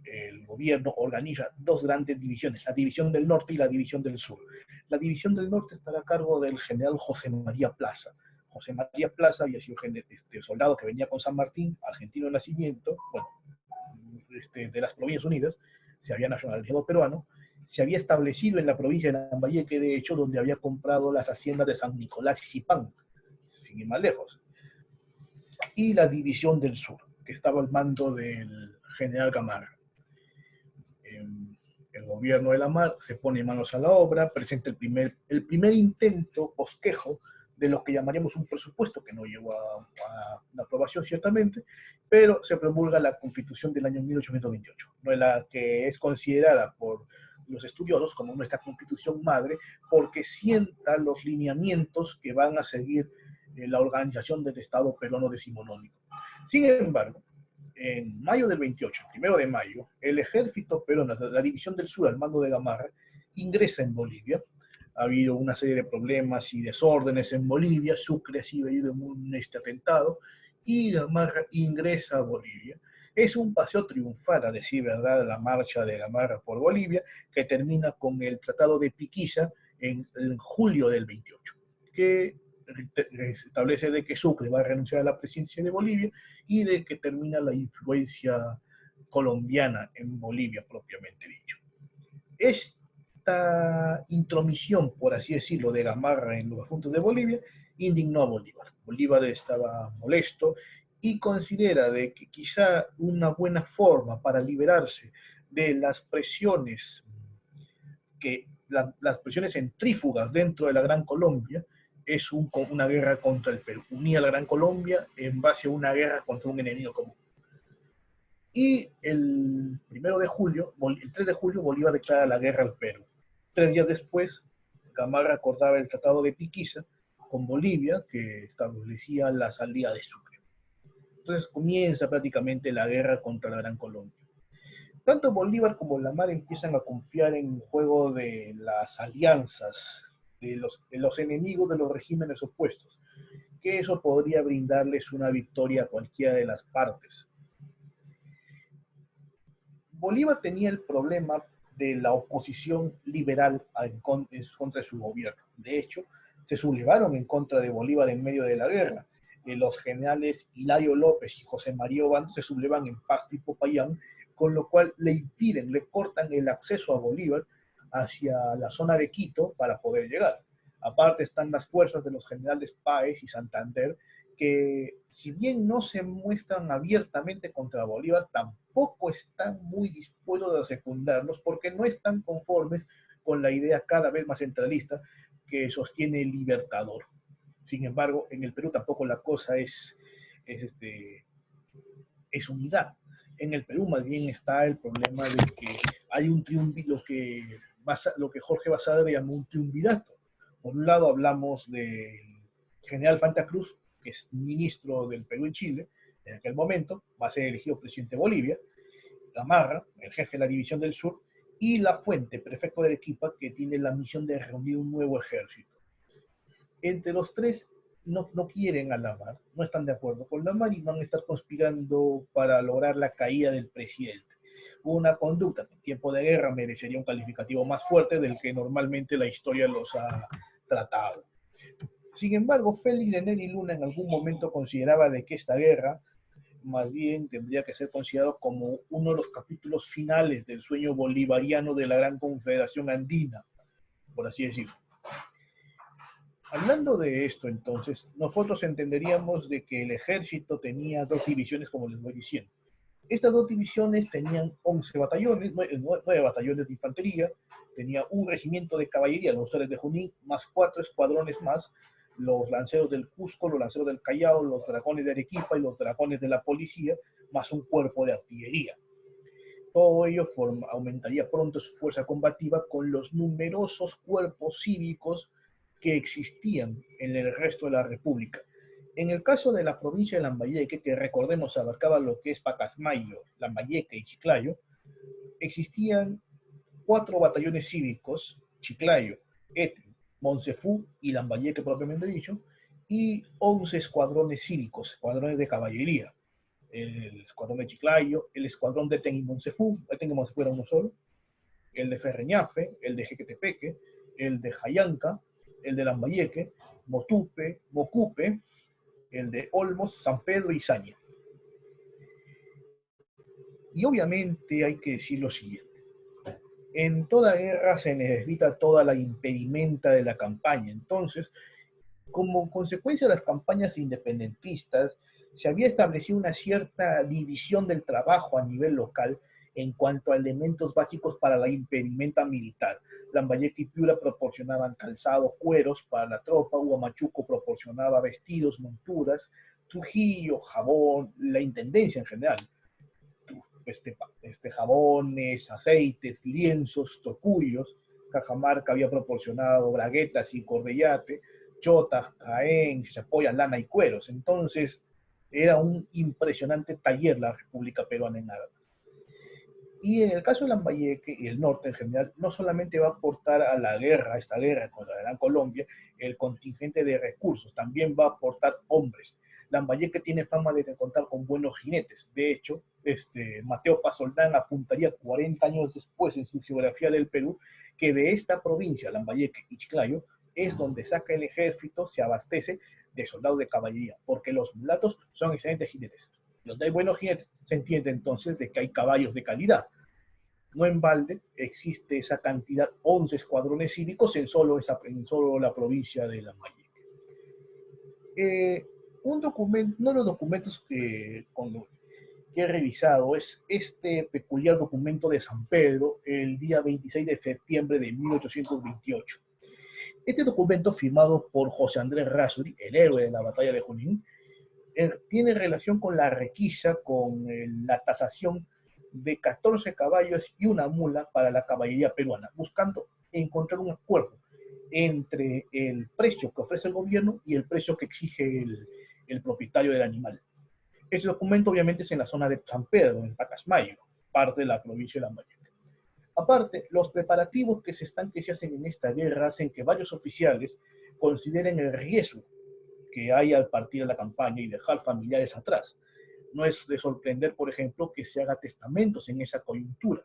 el gobierno organiza dos grandes divisiones, la división del norte y la división del sur. La división del norte estará a cargo del general José María Plaza. José María Plaza había sido soldado que venía con San Martín, argentino de nacimiento, bueno, de las Provincias Unidas, se había nacionalizado peruano, se había establecido en la provincia de Lambayeque, de hecho, donde había comprado las haciendas de San Nicolás y Zipán, sin ir más lejos. Y la división del sur, que estaba al mando del general Gamarra. El gobierno de la Mar se pone manos a la obra, presenta el primer intento, bosquejo, de lo que llamaríamos un presupuesto, que no llegó a la aprobación ciertamente, pero se promulga la Constitución del año 1828, ¿no? La que es considerada por los estudiosos como nuestra Constitución madre, porque sienta los lineamientos que van a seguir la organización del Estado peruano decimonónico. Sin embargo, en mayo del 28, el 1 de mayo, el ejército peruano, la división del sur al mando de Gamarra, ingresa en Bolivia. Ha habido una serie de problemas y desórdenes en Bolivia, Sucre ha sido herido en un atentado, y Gamarra ingresa a Bolivia. Es un paseo triunfal, a decir verdad, la marcha de Gamarra por Bolivia, que termina con el Tratado de Piquiza en julio del 28, que establece de que Sucre va a renunciar a la presidencia de Bolivia y de que termina la influencia colombiana en Bolivia propiamente dicho. Esta intromisión, por así decirlo, de Gamarra en los asuntos de Bolivia indignó a Bolívar. Bolívar estaba molesto y considera de que quizá una buena forma para liberarse de las presiones las presiones centrífugas dentro de la Gran Colombia es una guerra contra el Perú. Unía a la Gran Colombia en base a una guerra contra un enemigo común. Y el 3 de julio, Bolívar declara la guerra al Perú. 3 días después, Gamarra acordaba el Tratado de Piquiza con Bolivia, que establecía la salida de Sucre. Entonces comienza prácticamente la guerra contra la Gran Colombia. Tanto Bolívar como la Mar empiezan a confiar en un juego de las alianzas, de los enemigos de los regímenes opuestos, que eso podría brindarles una victoria a cualquiera de las partes. Bolívar tenía el problema de la oposición liberal contra su gobierno. De hecho, se sublevaron en contra de Bolívar en medio de la guerra. Los generales Hilario López y José María Obando se sublevan en Pasto y Popayán, con lo cual le cortan el acceso a Bolívar hacia la zona de Quito para poder llegar. Aparte están las fuerzas de los generales Páez y Santander, que si bien no se muestran abiertamente contra Bolívar, tampoco están muy dispuestos a secundarlos porque no están conformes con la idea cada vez más centralista que sostiene el Libertador. Sin embargo, en el Perú tampoco la cosa es unidad. En el Perú más bien está el problema de que hay un triunvirato, lo que Jorge Basadre llamó un triunvirato. Por un lado hablamos del general Fanta Cruz, que es ministro del Perú en Chile, en aquel momento, va a ser elegido presidente de Bolivia, Gamarra, el jefe de la División del Sur, y La Fuente, prefecto de Arequipa, que tiene la misión de reunir un nuevo ejército. Entre los tres no quieren a la Mar, no están de acuerdo con la Mar y van a estar conspirando para lograr la caída del presidente. Una conducta que en tiempo de guerra merecería un calificativo más fuerte del que normalmente la historia los ha tratado. Sin embargo, Félix de Neri Luna en algún momento consideraba de que esta guerra más bien tendría que ser considerado como uno de los capítulos finales del sueño bolivariano de la Gran Confederación Andina, por así decirlo. Hablando de esto, entonces, nosotros entenderíamos de que el ejército tenía dos divisiones, como les voy diciendo. Estas dos divisiones tenían 11 batallones, 9 batallones de infantería, tenía un regimiento de caballería, los Usuarios de Junín, más 4 escuadrones más, los lanceros del Cusco, los lanceros del Callao, los dragones de Arequipa y los dragones de la policía, más un cuerpo de artillería. Todo ello aumentaría pronto su fuerza combativa con los numerosos cuerpos cívicos que existían en el resto de la República. En el caso de la provincia de Lambayeque, que recordemos abarcaba lo que es Pacasmayo, Lambayeque y Chiclayo, existían 4 batallones cívicos, Chiclayo, Eten, Moncefú y Lambayeque propiamente dicho, y 11 escuadrones cívicos, escuadrones de caballería. El escuadrón de Chiclayo, el escuadrón de Eten y Moncefú era uno solo, el de Ferreñafe, el de Jequetepeque, el de Jayanca, el de Lambayeque, Motupe, Mocupe, el de Olmos, San Pedro y Saña. Y obviamente hay que decir lo siguiente. En toda guerra se necesita toda la impedimenta de la campaña. Entonces, como consecuencia de las campañas independentistas, se había establecido una cierta división del trabajo a nivel local en cuanto a elementos básicos para la impedimenta militar. Lambayeque y Piura proporcionaban calzado, cueros para la tropa, Huamachuco proporcionaba vestidos, monturas, Trujillo, jabón, la intendencia en general, jabones, aceites, lienzos, tocuyos. Cajamarca había proporcionado braguetas y cordellate, Chota, Jaén, Chapoya, lana y cueros. Entonces, era un impresionante taller la República Peruana en armas. Y en el caso de Lambayeque y el norte en general, no solamente va a aportar a la guerra, a esta guerra contra la Gran Colombia, el contingente de recursos, también va a aportar hombres. Lambayeque tiene fama de contar con buenos jinetes. De hecho, Mateo Pasoldán apuntaría 40 años después en su geografía del Perú que de esta provincia, Lambayeque y Chiclayo, es donde saca el ejército, se abastece de soldados de caballería, porque los mulatos son excelentes jinetes. Donde hay buenos jinetes, se entiende entonces de que hay caballos de calidad. No en balde existe esa cantidad, 11 escuadrones cívicos en solo la provincia de Lambayeque. Un documento, uno de los documentos que he revisado es este peculiar documento de San Pedro, el día 26 de septiembre de 1828. Este documento, firmado por José Andrés Rázuri, el héroe de la batalla de Junín, tiene relación con la requisa, con la tasación de 14 caballos y una mula para la caballería peruana, buscando encontrar un acuerdo entre el precio que ofrece el gobierno y el precio que exige el propietario del animal. Este documento obviamente es en la zona de San Pedro, en Pacasmayo, parte de la provincia de Lambayeque. Aparte, los preparativos que se hacen en esta guerra hacen que varios oficiales consideren el riesgo que hay al partir de la campaña y dejar familiares atrás. No es de sorprender, por ejemplo, que se haga testamentos en esa coyuntura.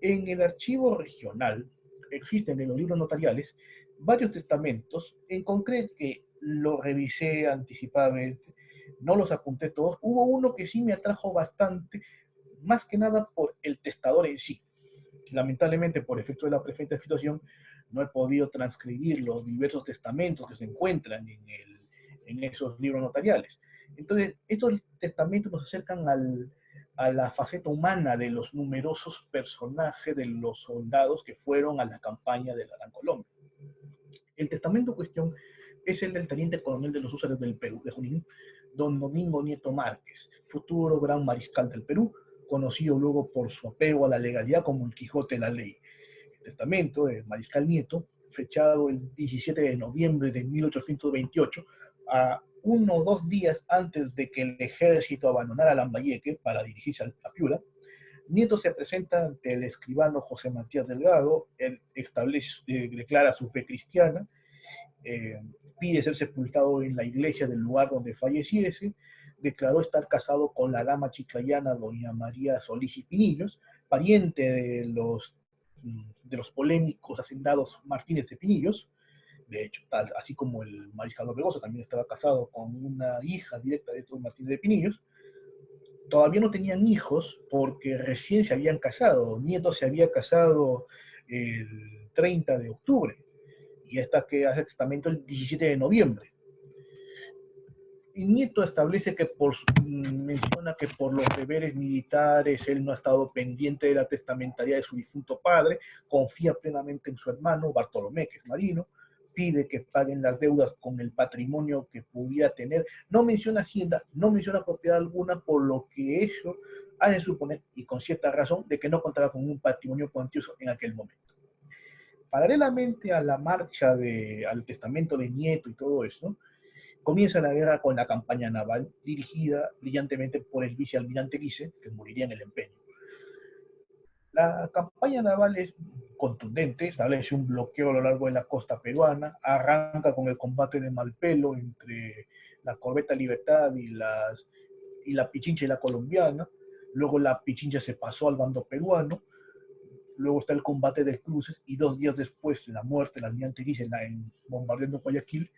En el archivo regional existen en los libros notariales varios testamentos, en concreto que lo revisé anticipadamente, no los apunté todos. Hubo uno que sí me atrajo bastante, más que nada por el testador en sí. Lamentablemente, por efecto de la presente situación, no he podido transcribir los diversos testamentos que se encuentran en esos libros notariales. Entonces, estos testamentos nos acercan a la faceta humana de los numerosos personajes, de los soldados que fueron a la campaña de la Gran Colombia. El testamento en cuestión es el del teniente coronel de los húsares del Perú, de Junín, don Domingo Nieto Márquez, futuro gran mariscal del Perú, conocido luego por su apego a la legalidad como el Quijote de la Ley. El testamento del mariscal Nieto, fechado el 17 de noviembre de 1828, a 1 o 2 días antes de que el ejército abandonara Lambayeque para dirigirse a Piura, Nieto se presenta ante el escribano José Matías Delgado, él declara su fe cristiana, pide ser sepultado en la iglesia del lugar donde falleciese, declaró estar casado con la dama chiclayana doña María Solís y Pinillos, pariente de los polémicos hacendados Martínez de Pinillos, de hecho, así como el mariscal Orbegoso también estaba casado con una hija directa de estos Martínez de Pinillos. Todavía no tenían hijos porque recién se habían casado. Nieto se había casado el 30 de octubre y esta que hace testamento el 17 de noviembre. Y Nieto establece que menciona que por los deberes militares él no ha estado pendiente de la testamentaría de su difunto padre, confía plenamente en su hermano Bartolomé, que es marino, pide que paguen las deudas con el patrimonio que pudiera tener, no menciona hacienda, no menciona propiedad alguna, por lo que eso hace suponer, y con cierta razón, de que no contaba con un patrimonio cuantioso en aquel momento. Paralelamente a la marcha al testamento de Nieto y todo esto, comienza la guerra con la campaña naval, dirigida brillantemente por el vicealmirante Guise, que moriría en el empeño. La campaña naval es contundente, establece un bloqueo a lo largo de la costa peruana, arranca con el combate de Malpelo entre la corbeta Libertad y la Pichincha y la colombiana, luego la Pichincha se pasó al bando peruano, luego está el combate de Cruces, y 2 días después la muerte del almirante Guise bombardeando Guayaquil,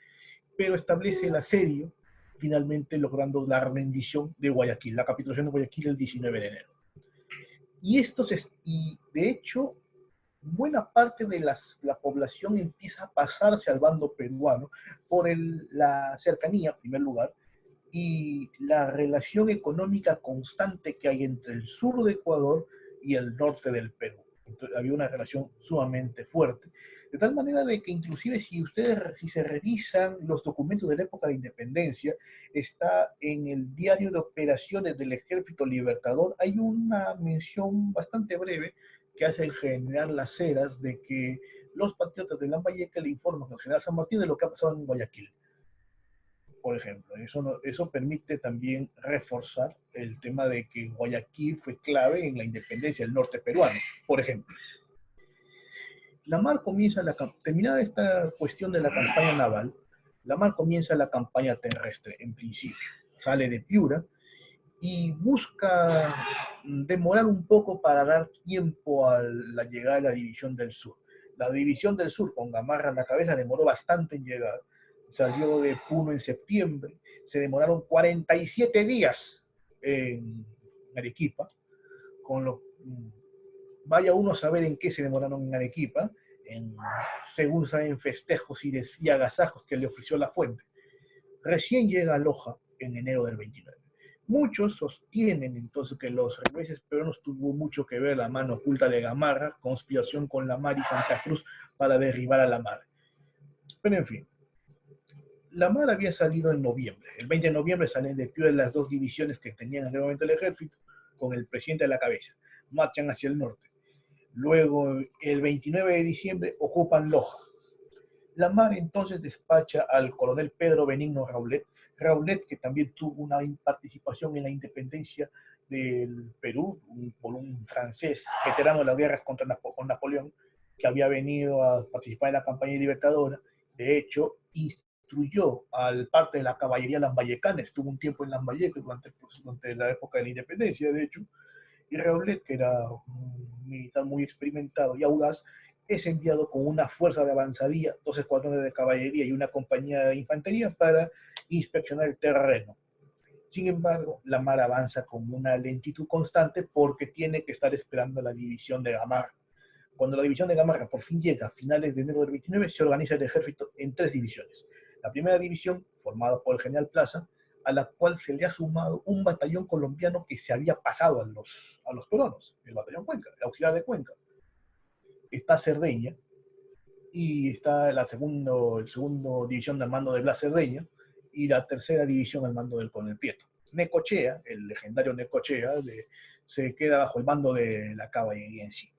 pero establece el asedio, finalmente logrando la rendición de Guayaquil, la capitulación de Guayaquil el 19 de enero. Y de hecho, buena parte de la población empieza a pasarse al bando peruano por la cercanía, en primer lugar, y la relación económica constante que hay entre el sur de Ecuador y el norte del Perú. Entonces, había una relación sumamente fuerte, de tal manera de que inclusive si se revisan los documentos de la época de la independencia, está en el diario de operaciones del Ejército Libertador, hay una mención bastante breve que hace el general Las Heras de que los patriotas de Lambayeque le informan al general San Martín de lo que ha pasado en Guayaquil. Por ejemplo, eso permite también reforzar el tema de que Guayaquil fue clave en la independencia del norte peruano, por ejemplo. La Mar comienza, terminada esta cuestión de la campaña naval, la Mar comienza la campaña terrestre, en principio. Sale de Piura y busca demorar un poco para dar tiempo a la llegada de la División del Sur. La División del Sur, con Gamarra en la cabeza, demoró bastante en llegar. Salió de Puno en septiembre, se demoraron 47 días en Arequipa, vaya uno a saber en qué se demoraron en Arequipa, según saben, festejos y agasajos que le ofreció la fuente. Recién llega a Loja en enero del 29. Muchos sostienen entonces que los regreses peruanos tuvo mucho que ver la mano oculta de Gamarra, conspiración con la Mar y Santa Cruz para derribar a la Mar. Pero en fin, la Mar había salido en noviembre. El 20 de noviembre salen de Piura las 2 divisiones que tenían en aquel momento el ejército, con el presidente a la cabeza. Marchan hacia el norte. Luego, el 29 de diciembre, ocupan Loja. La Mar entonces despacha al coronel Pedro Benigno Raulet, que también tuvo una participación en la independencia del Perú, por un francés veterano de las guerras con Napoleón, que había venido a participar en la campaña libertadora. De hecho, instruyó al parte de la caballería lambayecana, estuvo un tiempo en Lambayeque durante la época de la independencia, de hecho, y Raulet, que era un militar muy experimentado y audaz, es enviado con una fuerza de avanzadilla, 2 escuadrones de caballería y una compañía de infantería para inspeccionar el terreno. Sin embargo, la Mar avanza con una lentitud constante porque tiene que estar esperando la división de Gamarra. Cuando la división de Gamarra por fin llega a finales de enero del 29, se organiza el ejército en 3 divisiones. La primera división, formada por el general Plaza, a la cual se le ha sumado un batallón colombiano que se había pasado a los peruanos, el batallón Cuenca, el auxiliar de Cuenca. Está Cerdeña, y está el segundo división al mando de Blas Cerdeña, y la tercera división al mando del coronel Prieto. Necochea, el legendario Necochea, se queda bajo el mando de la caballería en sí.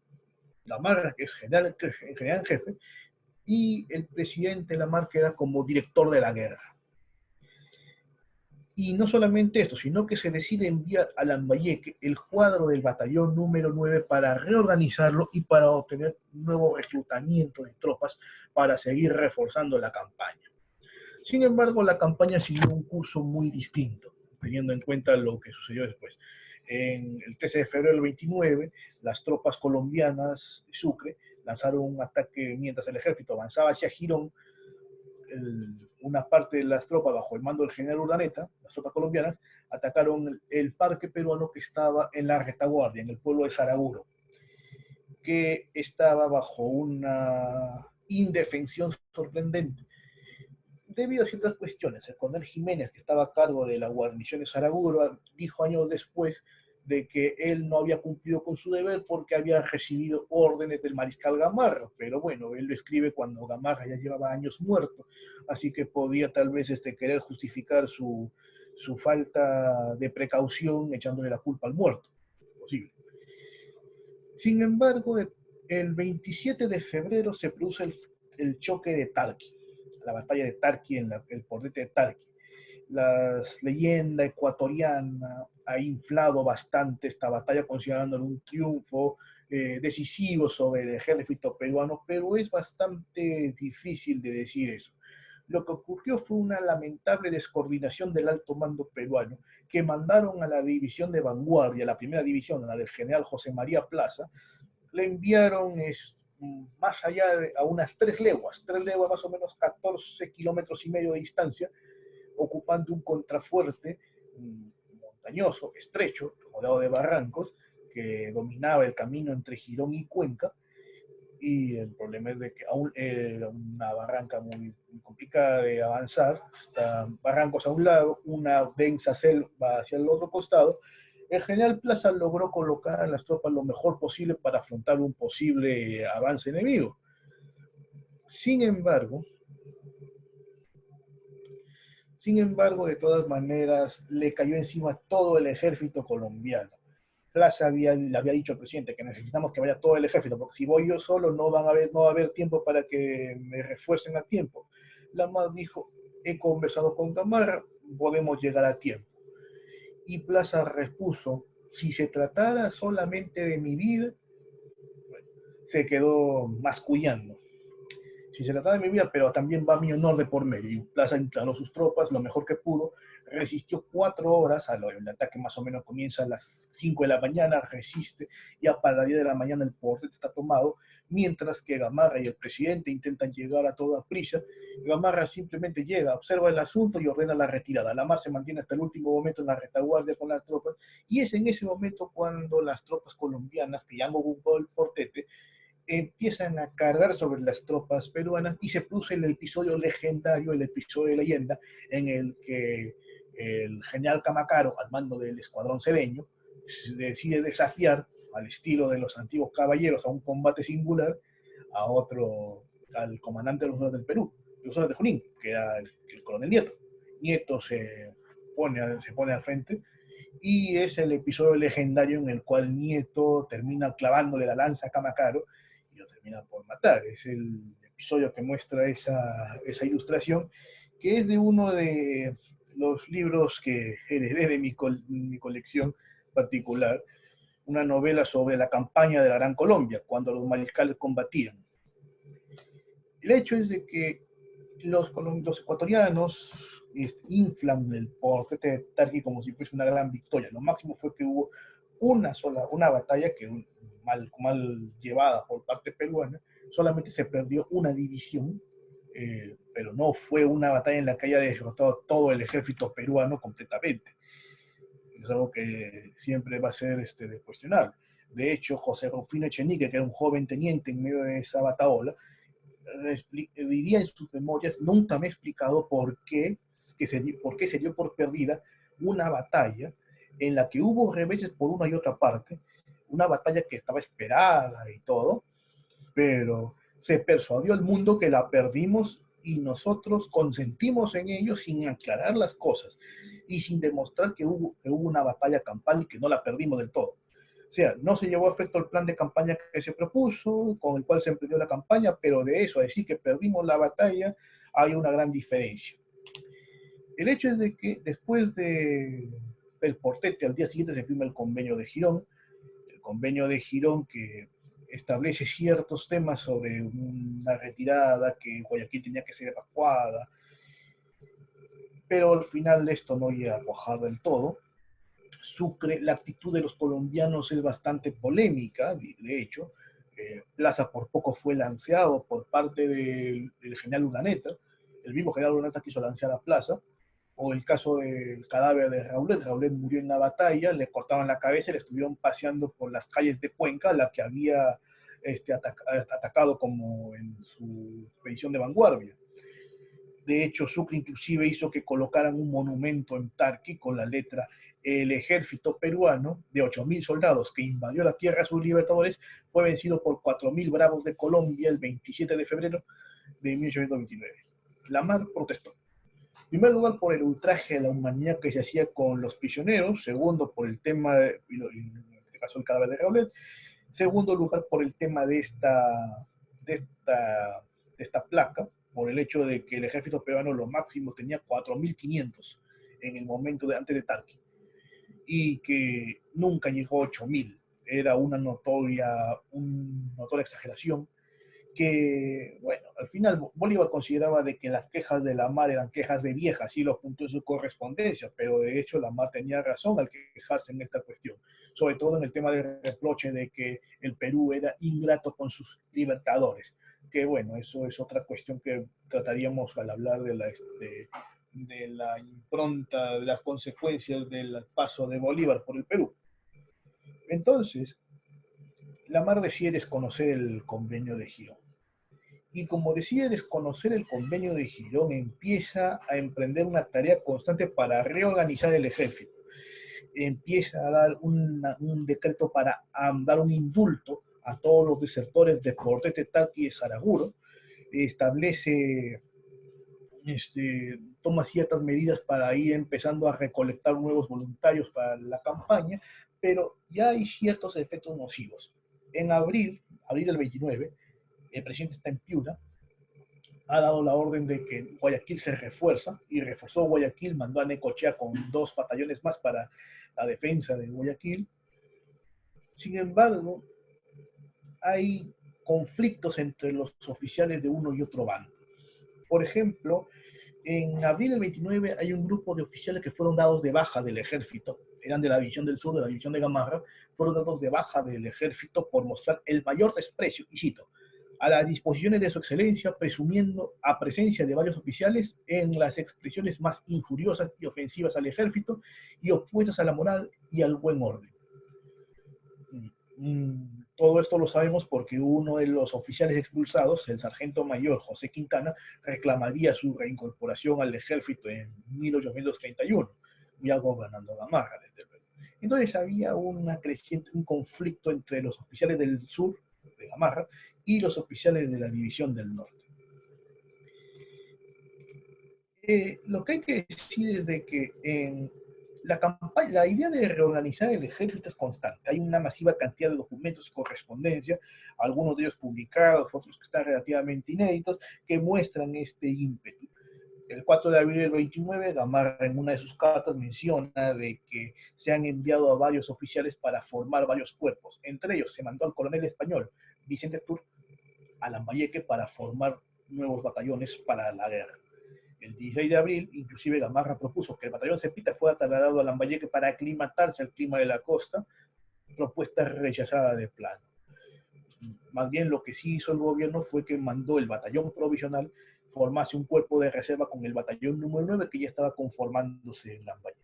La Mar, que es general en jefe, y el presidente La Mar queda como director de la guerra. Y no solamente esto, sino que se decide enviar a Lambayeque el cuadro del batallón número 9 para reorganizarlo y para obtener un nuevo reclutamiento de tropas para seguir reforzando la campaña. Sin embargo, la campaña siguió un curso muy distinto, teniendo en cuenta lo que sucedió después. En el 13 de febrero del 29, las tropas colombianas de Sucre lanzaron un ataque mientras el ejército avanzaba hacia Girón, una parte de las tropas bajo el mando del general Urdaneta, las tropas colombianas, atacaron el parque peruano que estaba en la retaguardia, en el pueblo de Saraguro, que estaba bajo una indefensión sorprendente. Debido a ciertas cuestiones, el coronel Jiménez, que estaba a cargo de la guarnición de Saraguro, dijo años después de que él no había cumplido con su deber porque había recibido órdenes del mariscal Gamarra, pero bueno, él lo escribe cuando Gamarra ya llevaba años muerto, así que podía tal vez querer justificar su falta de precaución echándole la culpa al muerto, posible. Sin embargo, el 27 de febrero se produce el choque de Tarqui, la batalla de Tarqui en el portete de Tarqui. La leyenda ecuatoriana ha inflado bastante esta batalla considerándolo un triunfo decisivo sobre el ejército peruano, pero es bastante difícil de decir eso. Lo que ocurrió fue una lamentable descoordinación del alto mando peruano, que mandaron a la división de vanguardia, la primera división, la del general José María Plaza, le enviaron más allá a unas 3 leguas más o menos 14 kilómetros y medio de distancia, ocupando un contrafuerte montañoso, estrecho, rodeado de barrancos, que dominaba el camino entre Girón y Cuenca, y el problema es de que aún era una barranca muy, muy complicada de avanzar, están barrancos a un lado, una densa selva hacia el otro costado. El general Plaza logró colocar a las tropas lo mejor posible para afrontar un posible avance enemigo. Sin embargo, de todas maneras, le cayó encima todo el ejército colombiano. Plaza le había dicho al presidente que necesitamos que vaya todo el ejército, porque si voy yo solo no va a haber tiempo para que me refuercen a tiempo. Lamar dijo, he conversado con Gamarra, podemos llegar a tiempo. Y Plaza repuso, si se tratara solamente de mi vida, bueno, se quedó mascullando. Si se trataba de mi vida, pero también va mi honor de por medio. Y Plaza instaló sus tropas lo mejor que pudo, resistió 4 horas, el ataque más o menos comienza a las 5 de la mañana, resiste, ya para las 10 de la mañana el portete está tomado, mientras que Gamarra y el presidente intentan llegar a toda prisa. Gamarra simplemente llega, observa el asunto y ordena la retirada. Lamar se mantiene hasta el último momento en la retaguardia con las tropas, y es en ese momento cuando las tropas colombianas, que ya han ocupado el portete, empiezan a cargar sobre las tropas peruanas y se produce el episodio legendario, el episodio de leyenda, en el que el general Camacaro, al mando del escuadrón cedeño, decide desafiar, al estilo de los antiguos caballeros, a un combate singular, al comandante de los Horas del Perú, de los Horas de Junín, que era el coronel Nieto. Nieto se pone al frente, y es el episodio legendario en el cual Nieto termina clavándole la lanza a Camacaro y lo termina por matar. Es el episodio que muestra esa ilustración, que es de uno de los libros que heredé de mi colección particular, una novela sobre la campaña de la Gran Colombia, cuando los mariscales combatían. El hecho es de que los ecuatorianos inflan el portete de Tarqui como si fuese una gran victoria. Lo máximo fue que hubo una batalla que mal llevada por parte peruana, solamente se perdió una división, pero no fue una batalla en la que haya derrotado todo el ejército peruano completamente. Es algo que siempre va a ser de cuestionar. De hecho, José Rufino Echenique, que era un joven teniente en medio de esa bataola, diría en sus memorias, nunca me he explicado por qué se dio por perdida una batalla en la que hubo reveses por una y otra parte, una batalla que estaba esperada y todo, pero se persuadió al mundo que la perdimos y nosotros consentimos en ello sin aclarar las cosas y sin demostrar que hubo una batalla campal y que no la perdimos del todo. O sea, no se llevó a efecto el plan de campaña que se propuso, con el cual se emprendió la campaña, pero de eso a decir que perdimos la batalla, hay una gran diferencia. El hecho es de que después del portete, al día siguiente se firma el convenio de Girón, que establece ciertos temas sobre una retirada, que Guayaquil tenía que ser evacuada, pero al final esto no llega a cuajar del todo. Sucre, la actitud de los colombianos es bastante polémica, de hecho. Plaza por poco fue lanceado por parte del general Urdaneta, el mismo general Urdaneta quiso lanzar a plaza, o el caso del cadáver de Raulet. Raulet murió en la batalla, le cortaron la cabeza y le estuvieron paseando por las calles de Cuenca, la que había atacado como en su expedición de vanguardia. De hecho, Sucre inclusive hizo que colocaran un monumento en Tarqui con la letra: el ejército peruano de 8.000 soldados que invadió la tierra de sus libertadores fue vencido por 4.000 bravos de Colombia el 27 de febrero de 1829. Lamar protestó. En primer lugar, por el ultraje a la humanidad que se hacía con los prisioneros. Segundo, por el tema, en este caso el cadáver de Raulet. Segundo lugar, por el tema de esta placa, por el hecho de que el ejército peruano lo máximo tenía 4.500 en el momento antes de Tarqui, y que nunca llegó a 8.000. Era una notoria exageración, que, bueno, al final Bolívar consideraba de que las quejas de Lamar eran quejas de viejas, y lo apuntó en su correspondencia, pero de hecho Lamar tenía razón al quejarse en esta cuestión, sobre todo en el tema del reproche de que el Perú era ingrato con sus libertadores, que bueno, eso es otra cuestión que trataríamos al hablar de la impronta, de las consecuencias del paso de Bolívar por el Perú. Entonces, Lamar decide desconocer el convenio de Girón. Y como decide desconocer el convenio de Girón, empieza a emprender una tarea constante para reorganizar el ejército. Empieza a dar un decreto para dar un indulto a todos los desertores de Portete, Tarqui y Saraguro. Establece, toma ciertas medidas para ir empezando a recolectar nuevos voluntarios para la campaña, pero ya hay ciertos efectos nocivos. En abril del 29, el presidente está en Piura, ha dado la orden de que Guayaquil se refuerza, y reforzó Guayaquil, mandó a Necochea con 2 batallones más para la defensa de Guayaquil. Sin embargo, hay conflictos entre los oficiales de uno y otro bando. Por ejemplo, en abril del 29 hay un grupo de oficiales que fueron dados de baja del ejército, eran de la División del Sur, de la División de Gamarra, fueron dados de baja del ejército por mostrar el mayor desprecio, y cito, a las disposiciones de su excelencia, presumiendo a presencia de varios oficiales en las expresiones más injuriosas y ofensivas al ejército y opuestas a la moral y al buen orden. Todo esto lo sabemos porque uno de los oficiales expulsados, el sargento mayor José Quintana, reclamaría su reincorporación al ejército en 1831, ya gobernando Gamarra, desde luego. Entonces había un conflicto entre los oficiales del sur, de Gamarra, y los oficiales de la División del Norte. Lo que hay que decir es de que en la idea de reorganizar el ejército es constante. Hay una masiva cantidad de documentos y correspondencia, algunos de ellos publicados, otros que están relativamente inéditos, que muestran este ímpetu. El 4 de abril del 29, Gamarra en una de sus cartas menciona de que se han enviado a varios oficiales para formar varios cuerpos. Entre ellos se mandó al coronel español Vicente Tur a Lambayeque para formar nuevos batallones para la guerra. El 16 de abril, inclusive Gamarra propuso que el batallón Cepita fuera trasladado a Lambayeque para aclimatarse al clima de la costa, propuesta rechazada de plano. Más bien lo que sí hizo el gobierno fue que mandó el batallón provisional formase un cuerpo de reserva con el batallón número 9 que ya estaba conformándose en Lambayeque.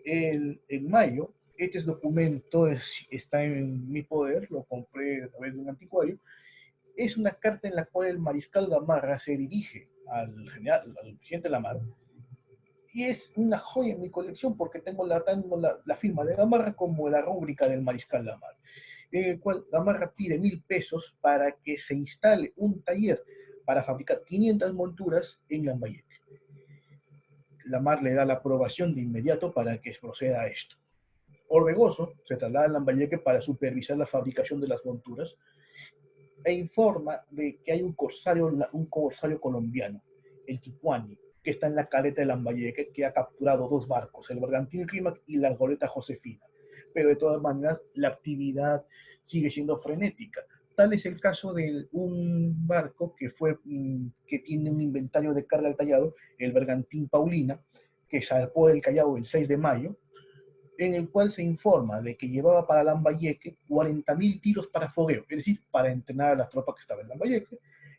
En mayo, este documento está en mi poder, lo compré a través de un anticuario. Es una carta en la cual el mariscal Gamarra se dirige al presidente Lamar, y es una joya en mi colección porque tengo la firma de Gamarra como la rúbrica del mariscal Lamar, en el cual Gamarra pide 1.000 pesos para que se instale un taller para fabricar 500 monturas en Lambayeque. Lamar le da la aprobación de inmediato para que proceda a esto. Orbegoso se traslada a Lambayeque para supervisar la fabricación de las monturas e informa de que hay un corsario colombiano, el Tipuani, que está en la caleta de Lambayeque, que ha capturado 2 barcos, el Bergantín Rímac y la goleta Josefina. Pero de todas maneras, la actividad sigue siendo frenética. Tal es el caso de un barco que tiene un inventario de carga detallado, el Bergantín Paulina, que zarpó del Callao el 6 de mayo, en el cual se informa de que llevaba para Lambayeque 40.000 tiros para fogueo, es decir, para entrenar a las tropas que estaban en Lambayeque,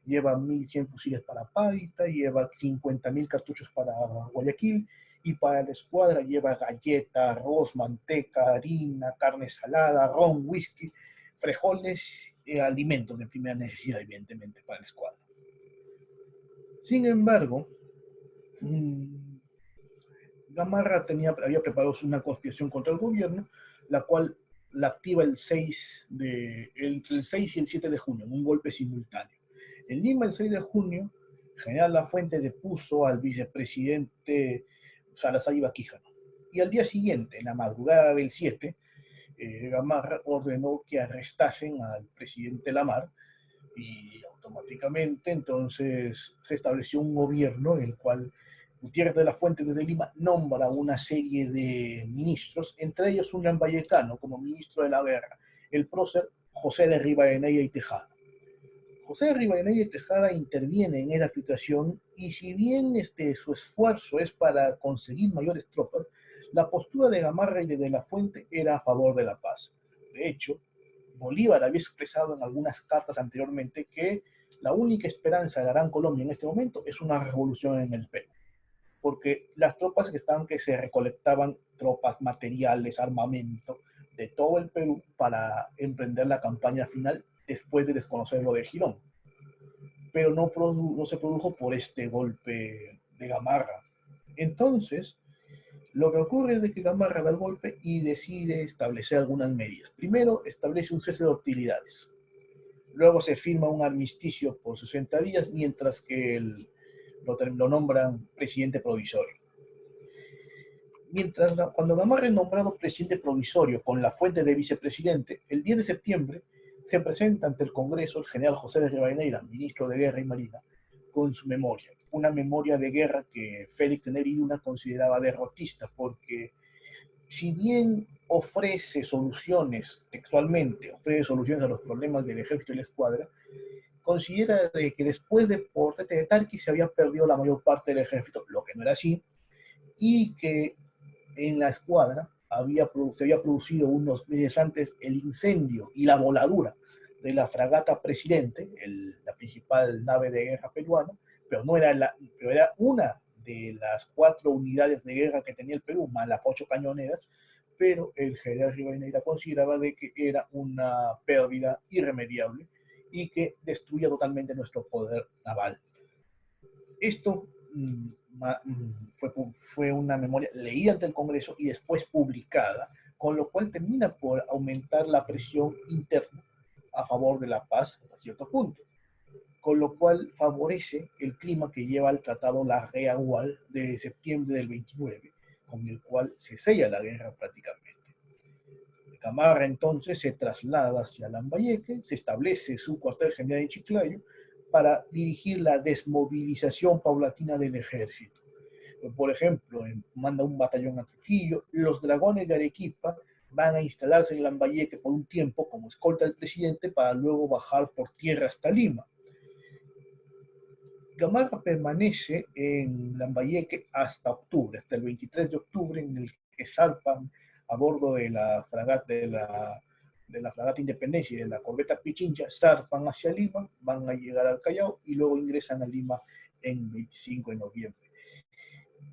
lleva 1.100 fusiles para Paita, lleva 50.000 cartuchos para Guayaquil, y para la escuadra lleva galleta, arroz, manteca, harina, carne salada, ron, whisky, frijoles, alimentos de primera necesidad, evidentemente, para la escuadra. Sin embargo, Gamarra había preparado una conspiración contra el gobierno, la cual la activa entre el 6 y el 7 de junio, en un golpe simultáneo. En Lima, el 6 de junio, General Lafuente depuso al vicepresidente Salazar Iba Quijano. Y al día siguiente, en la madrugada del 7, Gamarra ordenó que arrestasen al presidente Lamar, y automáticamente entonces se estableció un gobierno en el cual Gutiérrez de la Fuente desde Lima nombra una serie de ministros, entre ellos un vallecano como ministro de la guerra, el prócer José de Rivadeneira y Tejada. José de Rivadeneira y Tejada interviene en esa situación, y si bien su esfuerzo es para conseguir mayores tropas, la postura de Gamarra y de la Fuente era a favor de la paz. De hecho, Bolívar había expresado en algunas cartas anteriormente que la única esperanza de la Gran Colombia en este momento es una revolución en el Perú, porque las tropas que se recolectaban, tropas, materiales, armamento de todo el Perú para emprender la campaña final después de desconocer lo de Girón. Pero no se produjo por este golpe de Gamarra. Entonces, lo que ocurre es de que Gamarra da el golpe y decide establecer algunas medidas. Primero, establece un cese de hostilidades. Luego se firma un armisticio por 60 días, mientras que lo nombran presidente provisorio. Cuando Gamarra es nombrado presidente provisorio con la Fuente de vicepresidente, el 10 de septiembre se presenta ante el Congreso el general José de Rivadeneira, ministro de Guerra y Marina, con su memoria. Una memoria de guerra que Félix Neri Luna consideraba derrotista, porque si bien ofrece soluciones, textualmente, ofrece soluciones a los problemas del ejército y la escuadra, considera que después de Portete de Tarqui se había perdido la mayor parte del ejército, lo que no era así, y que en la escuadra se había producido unos meses antes el incendio y la voladura de la fragata Presidente, la principal nave de guerra peruana, pero era una de las 4 unidades de guerra que tenía el Perú, más las 8 cañoneras, pero el general Rivadeneira consideraba de que era una pérdida irremediable y que destruía totalmente nuestro poder naval. Esto fue una memoria leída ante el Congreso y después publicada, con lo cual termina por aumentar la presión interna a favor de la paz hasta cierto punto, con lo cual favorece el clima que lleva al Tratado Larrea-Gual de septiembre del 29, con el cual se sella la guerra prácticamente. Gamarra entonces se traslada hacia Lambayeque, se establece su cuartel general en Chiclayo para dirigir la desmovilización paulatina del ejército. Por ejemplo, manda un batallón a Trujillo, los dragones de Arequipa van a instalarse en Lambayeque por un tiempo como escolta del presidente para luego bajar por tierra hasta Lima. Gamarra permanece en Lambayeque hasta octubre, hasta el 23 de octubre, en el que zarpan a bordo de la fragata Independencia y de la corbeta Pichincha, zarpan hacia Lima, van a llegar al Callao y luego ingresan a Lima en 25 de noviembre.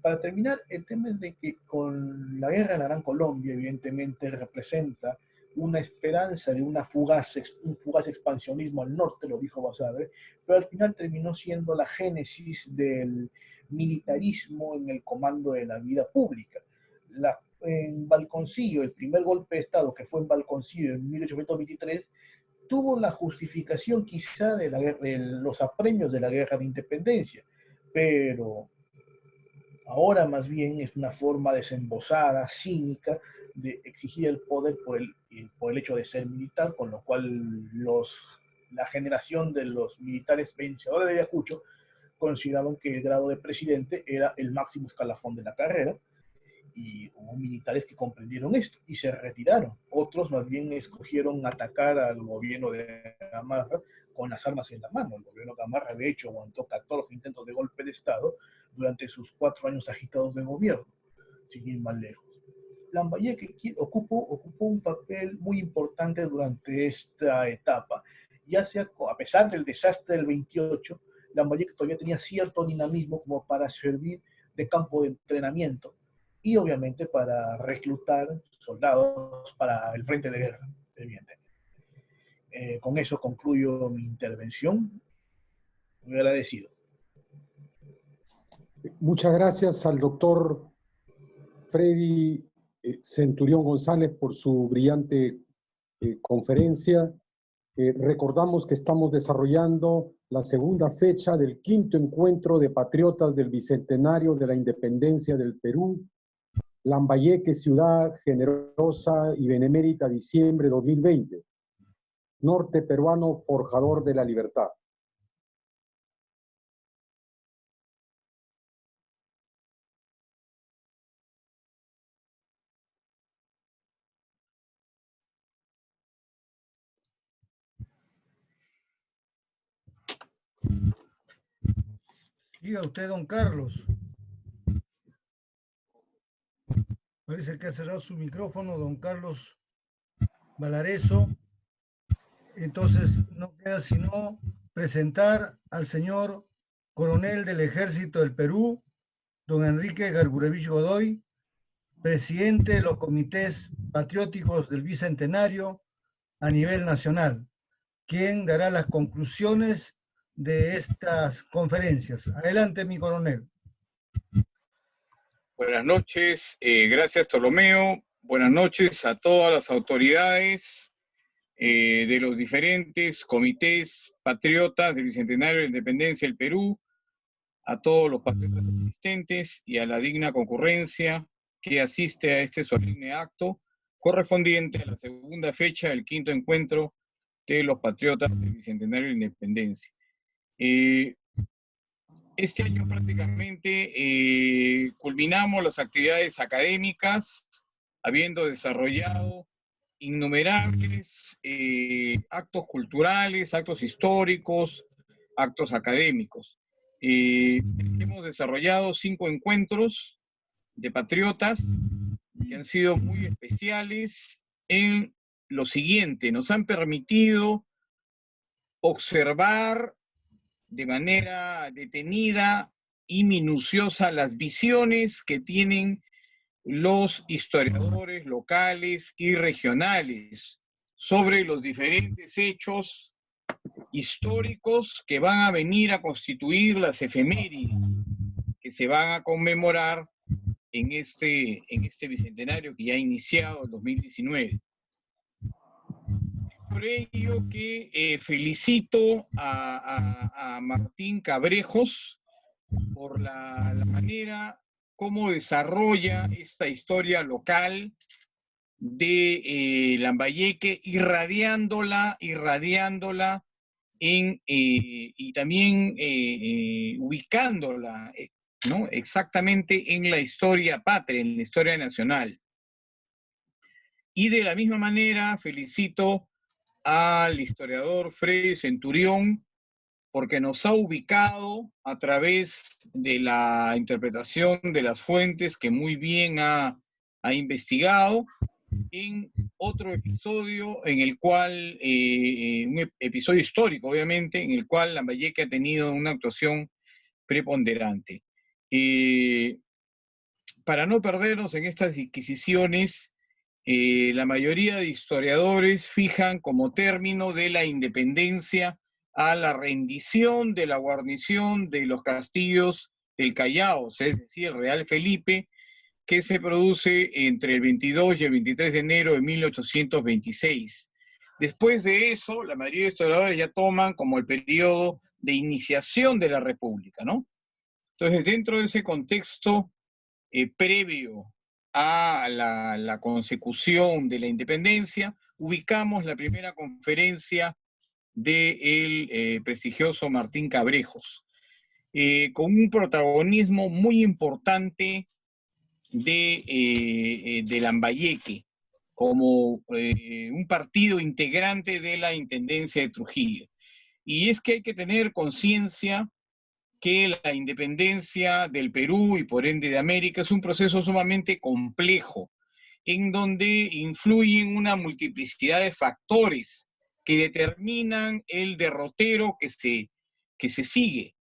Para terminar, el tema es de que con la guerra de la Gran Colombia, evidentemente representa una esperanza de un fugaz expansionismo al norte, lo dijo Basadre, pero al final terminó siendo la génesis del militarismo en el comando de la vida pública. En Balconcillo, el primer golpe de Estado que fue en Balconcillo en 1823, tuvo la justificación quizá de los apremios de la guerra de independencia, pero ahora más bien es una forma desembosada, cínica, de exigir el poder por el hecho de ser militar, con lo cual la generación de los militares vencedores de Ayacucho consideraban que el grado de presidente era el máximo escalafón de la carrera, y hubo militares que comprendieron esto y se retiraron. Otros más bien escogieron atacar al gobierno de Gamarra con las armas en la mano. El gobierno de Gamarra, de hecho, aguantó 14 intentos de golpe de Estado durante sus 4 años agitados de gobierno, sin ir más lejos. Lambayeque ocupó un papel muy importante durante esta etapa, ya sea a pesar del desastre del 28, Lambayeque todavía tenía cierto dinamismo como para servir de campo de entrenamiento y obviamente para reclutar soldados para el frente de guerra, evidentemente. Con eso concluyo mi intervención. Muy agradecido. Muchas gracias al doctor Freddy Centurión González por su brillante conferencia. Recordamos que estamos desarrollando la segunda fecha del 5º encuentro de patriotas del Bicentenario de la Independencia del Perú, Lambayeque, ciudad generosa y benemérita, diciembre 2020. Norte peruano, forjador de la libertad. Diga usted, don Carlos. Parece que ha cerrado su micrófono, don Carlos Valareso. Entonces, no queda sino presentar al señor coronel del Ejército del Perú, don Enrique Gargurevich Godoy, presidente de los comités patrióticos del Bicentenario a nivel nacional, quien dará las conclusiones de estas conferencias. Adelante, mi coronel. Buenas noches, gracias Ptolomeo. Buenas noches a todas las autoridades de los diferentes comités patriotas del Bicentenario de la Independencia del Perú, a todos los patriotas asistentes y a la digna concurrencia que asiste a este solemne acto correspondiente a la segunda fecha del 5º encuentro de los patriotas del Bicentenario de la Independencia. Este año prácticamente culminamos las actividades académicas, habiendo desarrollado innumerables actos culturales, actos históricos, actos académicos. Hemos desarrollado 5 encuentros de patriotas que han sido muy especiales en lo siguiente: nos han permitido observar de manera detenida y minuciosa las visiones que tienen los historiadores locales y regionales sobre los diferentes hechos históricos que van a venir a constituir las efemérides que se van a conmemorar en este bicentenario que ya ha iniciado el 2019. Por ello que felicito a Martín Cabrejos por la manera como desarrolla esta historia local de Lambayeque, irradiándola y también ubicándola, ¿no?, exactamente en la historia patria, en la historia nacional. Y de la misma manera felicito al historiador Freddy Centurión, porque nos ha ubicado a través de la interpretación de las fuentes que muy bien ha investigado, en otro episodio en el cual, un episodio histórico obviamente, en el cual Lambayeque ha tenido una actuación preponderante. Para no perdernos en estas disquisiciones, la mayoría de historiadores fijan como término de la independencia a la rendición de la guarnición de los castillos del Callao, es decir, el Real Felipe, que se produce entre el 22 y el 23 de enero de 1826. Después de eso, la mayoría de historiadores ya toman como el periodo de iniciación de la República, ¿no? Entonces, dentro de ese contexto previo a la consecución de la independencia, ubicamos la primera conferencia del prestigioso Martín Cabrejos, con un protagonismo muy importante de Lambayeque, como un partido integrante de la Intendencia de Trujillo. Y es que hay que tener conciencia que la independencia del Perú y por ende de América es un proceso sumamente complejo, en donde influyen una multiplicidad de factores que determinan el derrotero que se sigue.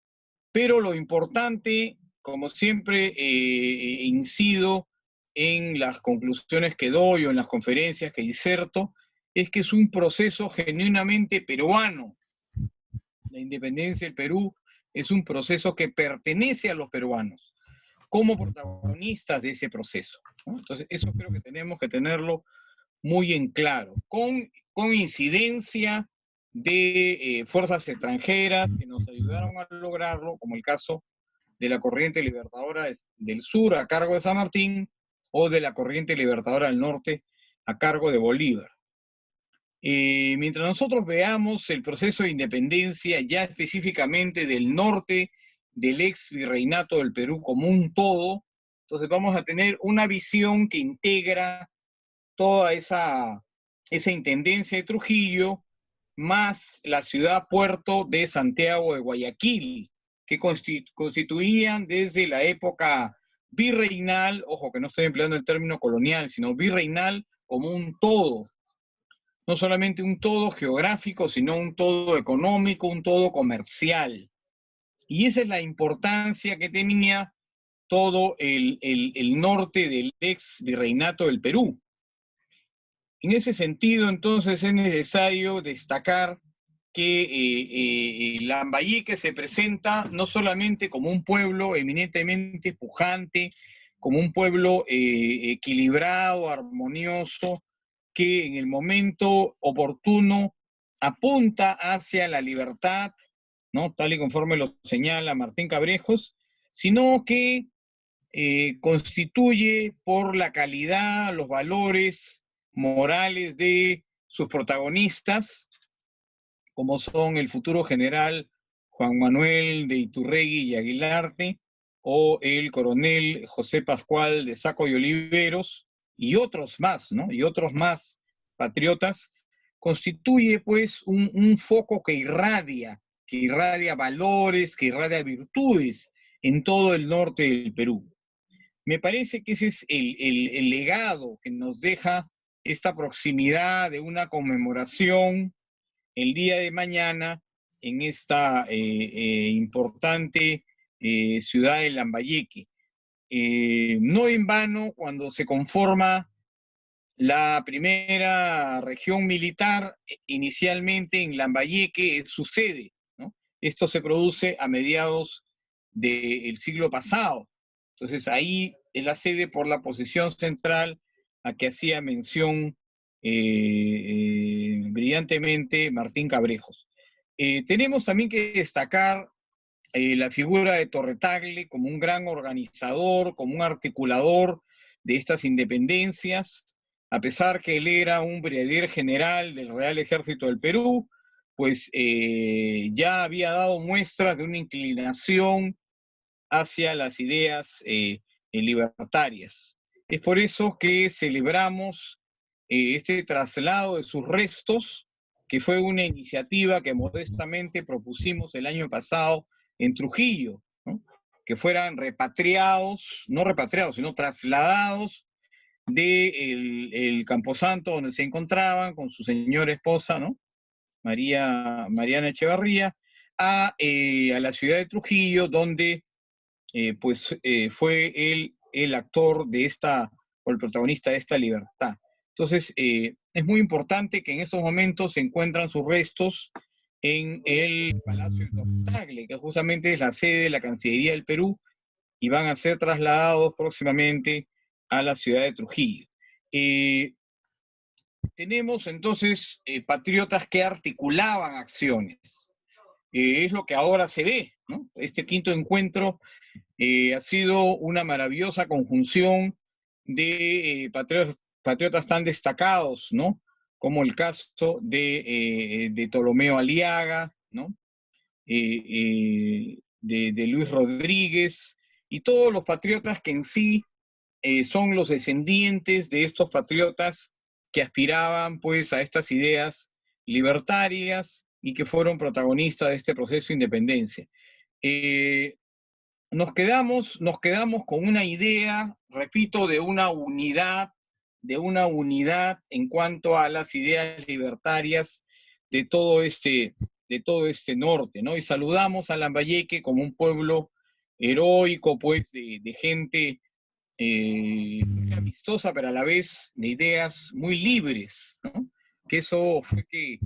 Pero lo importante, como siempre incido en las conclusiones que doy o en las conferencias que diserto, es que es un proceso genuinamente peruano. La independencia del Perú es un proceso que pertenece a los peruanos como protagonistas de ese proceso, ¿no? Entonces, eso creo que tenemos que tenerlo muy en claro, con incidencia de fuerzas extranjeras que nos ayudaron a lograrlo, como el caso de la Corriente Libertadora del Sur a cargo de San Martín o de la Corriente Libertadora del Norte a cargo de Bolívar. Mientras nosotros veamos el proceso de independencia ya específicamente del norte del ex virreinato del Perú como un todo, entonces vamos a tener una visión que integra toda esa intendencia de Trujillo, más la ciudad-puerto de Santiago de Guayaquil, que constituían desde la época virreinal, ojo que no estoy empleando el término colonial, sino virreinal como un todo. No solamente un todo geográfico, sino un todo económico, un todo comercial. Y esa es la importancia que tenía todo el norte del ex virreinato del Perú. En ese sentido, entonces, es necesario destacar que Lambayeque se presenta no solamente como un pueblo eminentemente pujante, como un pueblo equilibrado, armonioso, que en el momento oportuno apunta hacia la libertad, ¿no? Tal y conforme lo señala Martín Cabrejos, sino que constituye por la calidad, los valores morales de sus protagonistas, como son el futuro general Juan Manuel de Iturregui y Aguilarte, o el coronel José Pascual de Saco y Oliveros, y otros más, ¿no? Y otros más patriotas, constituye pues un foco que irradia valores, que irradia virtudes en todo el norte del Perú. Me parece que ese es el legado que nos deja esta proximidad de una conmemoración el día de mañana en esta importante ciudad de Lambayeque. No en vano, cuando se conforma la primera región militar, inicialmente en Lambayeque, sucede, ¿no? Esto se produce a mediados del siglo pasado. Entonces ahí es la sede por la posición central a que hacía mención brillantemente Martín Cabrejos. Tenemos también que destacar la figura de Torretagle como un gran organizador, como un articulador de estas independencias, a pesar que él era un brigadier general del Real Ejército del Perú, pues ya había dado muestras de una inclinación hacia las ideas libertarias. Es por eso que celebramos este traslado de sus restos, que fue una iniciativa que modestamente propusimos el año pasado en Trujillo, ¿no? Que fueran repatriados, no repatriados, sino trasladados del Camposanto donde se encontraban con su señora esposa, ¿no? Mariana Echevarría, a la ciudad de Trujillo, donde fue el actor de esta, o el protagonista de esta libertad. Entonces, es muy importante que en estos momentos se encuentran sus restos en el Palacio de Torretagle, que justamente es la sede de la Cancillería del Perú, y van a ser trasladados próximamente a la ciudad de Trujillo. Tenemos entonces patriotas que articulaban acciones. Es lo que ahora se ve, ¿no? Este quinto encuentro ha sido una maravillosa conjunción de patriotas tan destacados, ¿no? Como el caso de Ptolomeo Aliaga, ¿no? De Luis Rodríguez, y todos los patriotas que en sí son los descendientes de estos patriotas que aspiraban pues a estas ideas libertarias y que fueron protagonistas de este proceso de independencia. Nos quedamos con una idea, repito, de una unidad en cuanto a las ideas libertarias de todo este norte, ¿no? Y saludamos a Lambayeque como un pueblo heroico, pues, de gente muy amistosa, pero a la vez de ideas muy libres, ¿no? Que eso fue que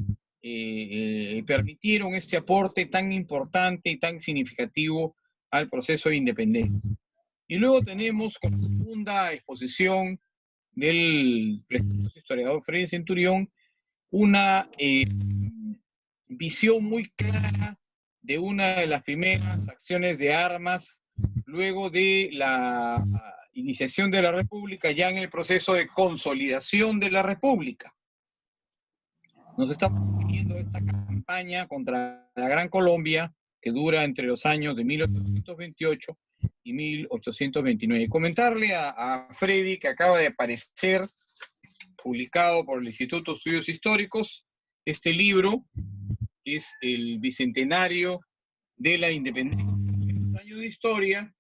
permitieron este aporte tan importante y tan significativo al proceso de independencia. Y luego tenemos como segunda exposición del prestigioso historiador Freddy Centurión una visión muy clara de una de las primeras acciones de armas luego de la iniciación de la República, ya en el proceso de consolidación de la República. Nos estamos viviendo esta campaña contra la Gran Colombia, que dura entre los años de 1828 y 1829. Comentarle a Freddy que acaba de aparecer, publicado por el Instituto de Estudios Históricos, este libro, que es el Bicentenario de la Independencia, 200 años de historia,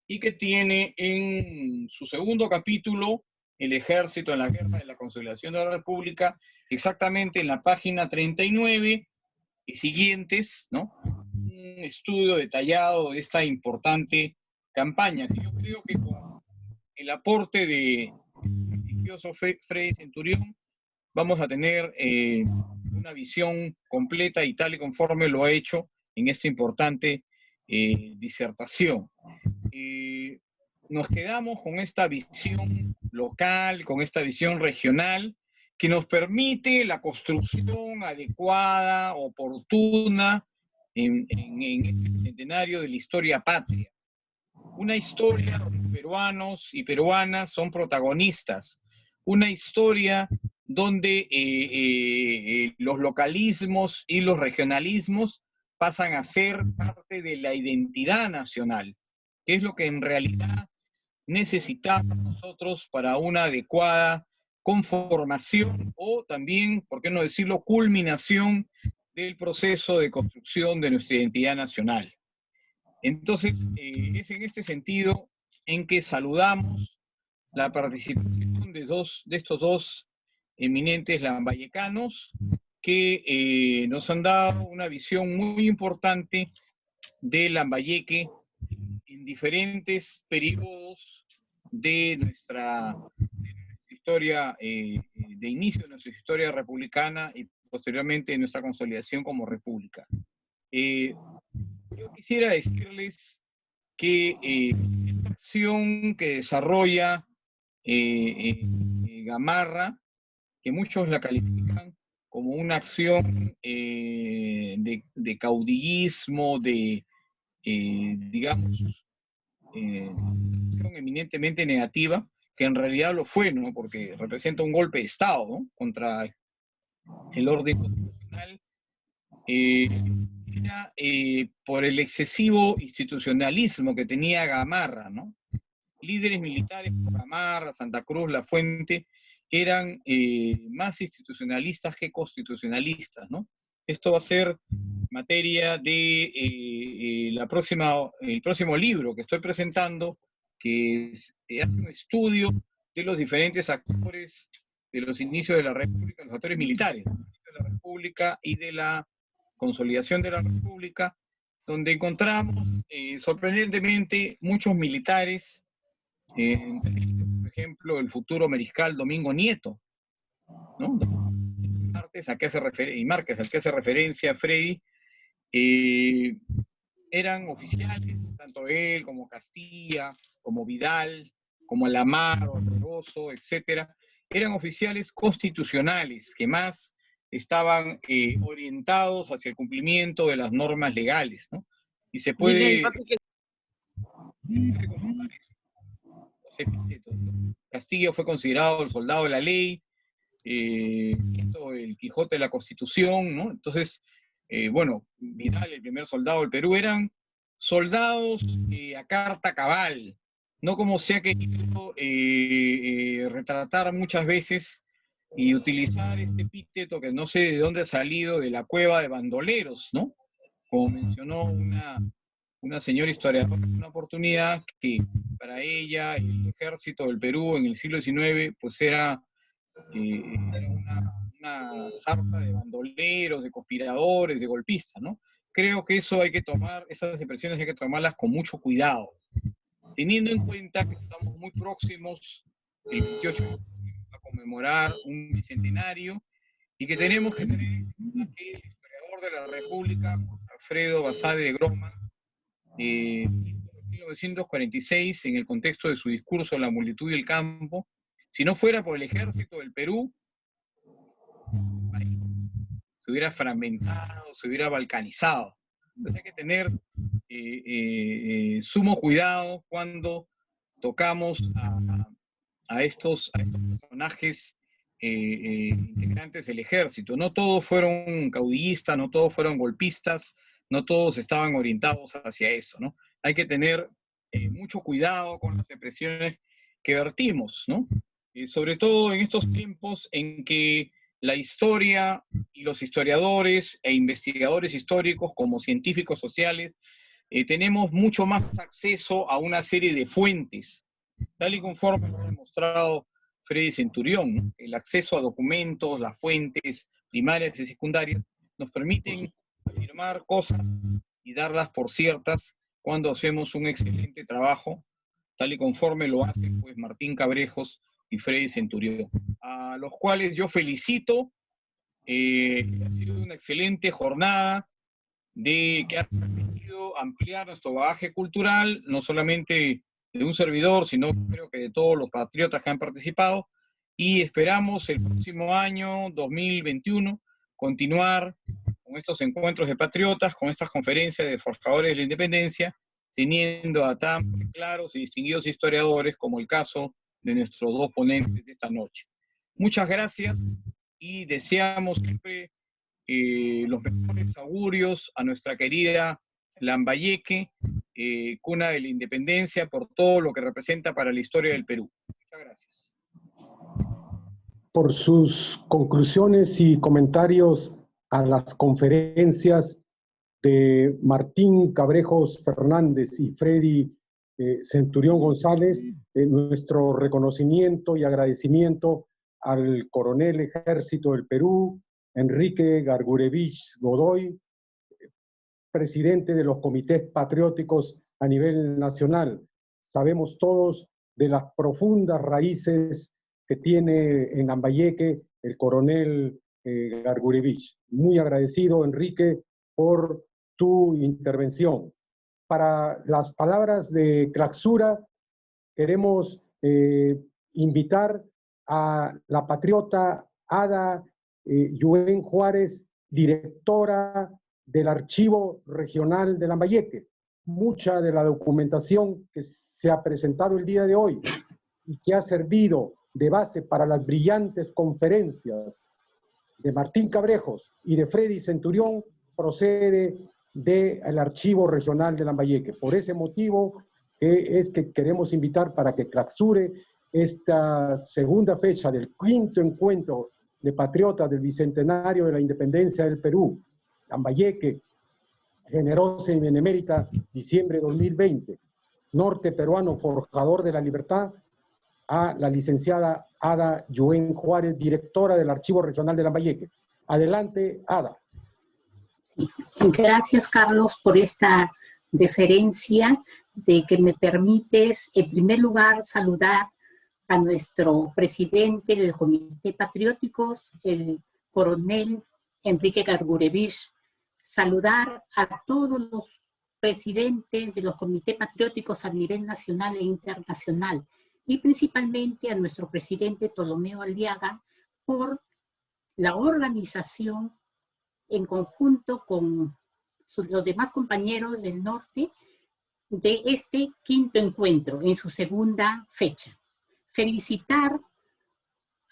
y que tiene en su segundo capítulo el ejército en la guerra de la consolidación de la República, exactamente en la página 39 y siguientes, ¿no? Un estudio detallado de esta importante campaña, que yo creo que con el aporte de prestigioso Freddy Centurión vamos a tener una visión completa y tal y conforme lo ha hecho en esta importante disertación. Nos quedamos con esta visión local, con esta visión regional, que nos permite la construcción adecuada, oportuna, en este centenario de la historia patria. Una historia donde peruanos y peruanas son protagonistas. Una historia donde los localismos y los regionalismos pasan a ser parte de la identidad nacional, que es lo que en realidad necesitamos nosotros para una adecuada conformación o también, por qué no decirlo, culminación del proceso de construcción de nuestra identidad nacional. Entonces, es en este sentido en que saludamos la participación de estos dos eminentes lambayecanos que nos han dado una visión muy importante de Lambayeque en diferentes periodos de nuestra historia, de inicio de nuestra historia republicana y posteriormente de nuestra consolidación como república. Yo quisiera decirles que esta acción que desarrolla Gamarra, que muchos la califican como una acción de caudillismo, digamos, eminentemente negativa, que en realidad lo fue, ¿no? Porque representa un golpe de Estado, ¿no? Contra el orden constitucional, era por el excesivo institucionalismo que tenía Gamarra, ¿no? Líderes militares como Gamarra, Santa Cruz, La Fuente, eran más institucionalistas que constitucionalistas, ¿no? Esto va a ser materia de el próximo libro que estoy presentando, que hace un estudio de los diferentes actores de los inicios de la República, los actores militares de la República y de la consolidación de la República, donde encontramos sorprendentemente muchos militares, por ejemplo, el futuro mariscal Domingo Nieto, ¿no? Márquez, al que hace referencia Freddy, eran oficiales, tanto él como Castilla, como Vidal, como Lamar, Orbegoso, etcétera, eran oficiales constitucionales que más estaban orientados hacia el cumplimiento de las normas legales, ¿no? Y se puede... Castillo fue considerado el soldado de la ley, el Quijote de la Constitución, ¿no? Entonces, bueno, Vidal, el primer soldado del Perú, eran soldados a carta cabal, no como se ha querido retratar muchas veces y utilizar este epíteto que no sé de dónde ha salido, de la cueva de bandoleros, ¿no? Como mencionó una señora historiadora en una oportunidad, que para ella el ejército del Perú en el siglo XIX pues era una una sarta de bandoleros, de conspiradores, de golpistas, ¿no? Creo que eso hay que tomar, esas expresiones hay que tomarlas con mucho cuidado, teniendo en cuenta que estamos muy próximos, el 28 de julio, a conmemorar un bicentenario, y que tenemos que tener a que el historiador de la República, Alfredo Basadre de Grossman, en 1946, en el contexto de su discurso La multitud y el campo, si no fuera por el ejército del Perú, se hubiera fragmentado, se hubiera balcanizado. Entonces hay que tener sumo cuidado cuando tocamos a estos personajes integrantes del ejército. No todos fueron caudillistas, no todos fueron golpistas, no todos estaban orientados hacia eso, ¿no? Hay que tener mucho cuidado con las expresiones que vertimos, ¿no? Sobre todo en estos tiempos en que la historia y los historiadores e investigadores históricos como científicos sociales tenemos mucho más acceso a una serie de fuentes, tal y conforme lo ha demostrado Freddy Centurión, ¿no? El acceso a documentos, las fuentes primarias y secundarias, nos permiten afirmar cosas y darlas por ciertas cuando hacemos un excelente trabajo, tal y conforme lo hacen pues Martín Cabrejos y Freddy Centurión, a los cuales yo felicito. Ha sido una excelente jornada que ha permitido ampliar nuestro bagaje cultural, no solamente de un servidor, sino creo que de todos los patriotas que han participado, y esperamos el próximo año, 2021, continuar con estos encuentros de patriotas, con estas conferencias de forjadores de la independencia, teniendo a tan claros y distinguidos historiadores como el caso de nuestros dos ponentes de esta noche. Muchas gracias y deseamos siempre los mejores augurios a nuestra querida Lambayeque, cuna de la independencia, por todo lo que representa para la historia del Perú. Muchas gracias. Por sus conclusiones y comentarios a las conferencias de Martín Cabrejos Fernández y Freddy Centurión González, nuestro reconocimiento y agradecimiento al coronel Ejército del Perú, Enrique Gargurevich Godoy, presidente de los comités patrióticos a nivel nacional. Sabemos todos de las profundas raíces que tiene en Lambayeque el coronel Gargurevich. Muy agradecido, Enrique, por tu intervención. Para las palabras de clausura, queremos invitar a la patriota Ada Yuen Juárez, directora del Archivo Regional de Lambayeque. Mucha de la documentación que se ha presentado el día de hoy y que ha servido de base para las brillantes conferencias de Martín Cabrejos y de Freddy Centurión procede del Archivo Regional de Lambayeque. Por ese motivo es que queremos invitar para que clausure esta segunda fecha del 5º encuentro de patriotas del Bicentenario de la Independencia del Perú, Lambayeque, generosa y benemérita, diciembre 2020, norte peruano forjador de la libertad, a la licenciada Ada Yuen Juárez, directora del Archivo Regional de Lambayeque. Adelante, Ada. Gracias, Carlos, por esta deferencia de que me permites, en primer lugar, saludar a nuestro presidente del Comité Patrióticos, el coronel Enrique Gargurevich, saludar a todos los presidentes de los comités patrióticos a nivel nacional e internacional, y principalmente a nuestro presidente Ptolomeo Aliaga por la organización en conjunto con los demás compañeros del norte de este 5º encuentro en su segunda fecha. Felicitar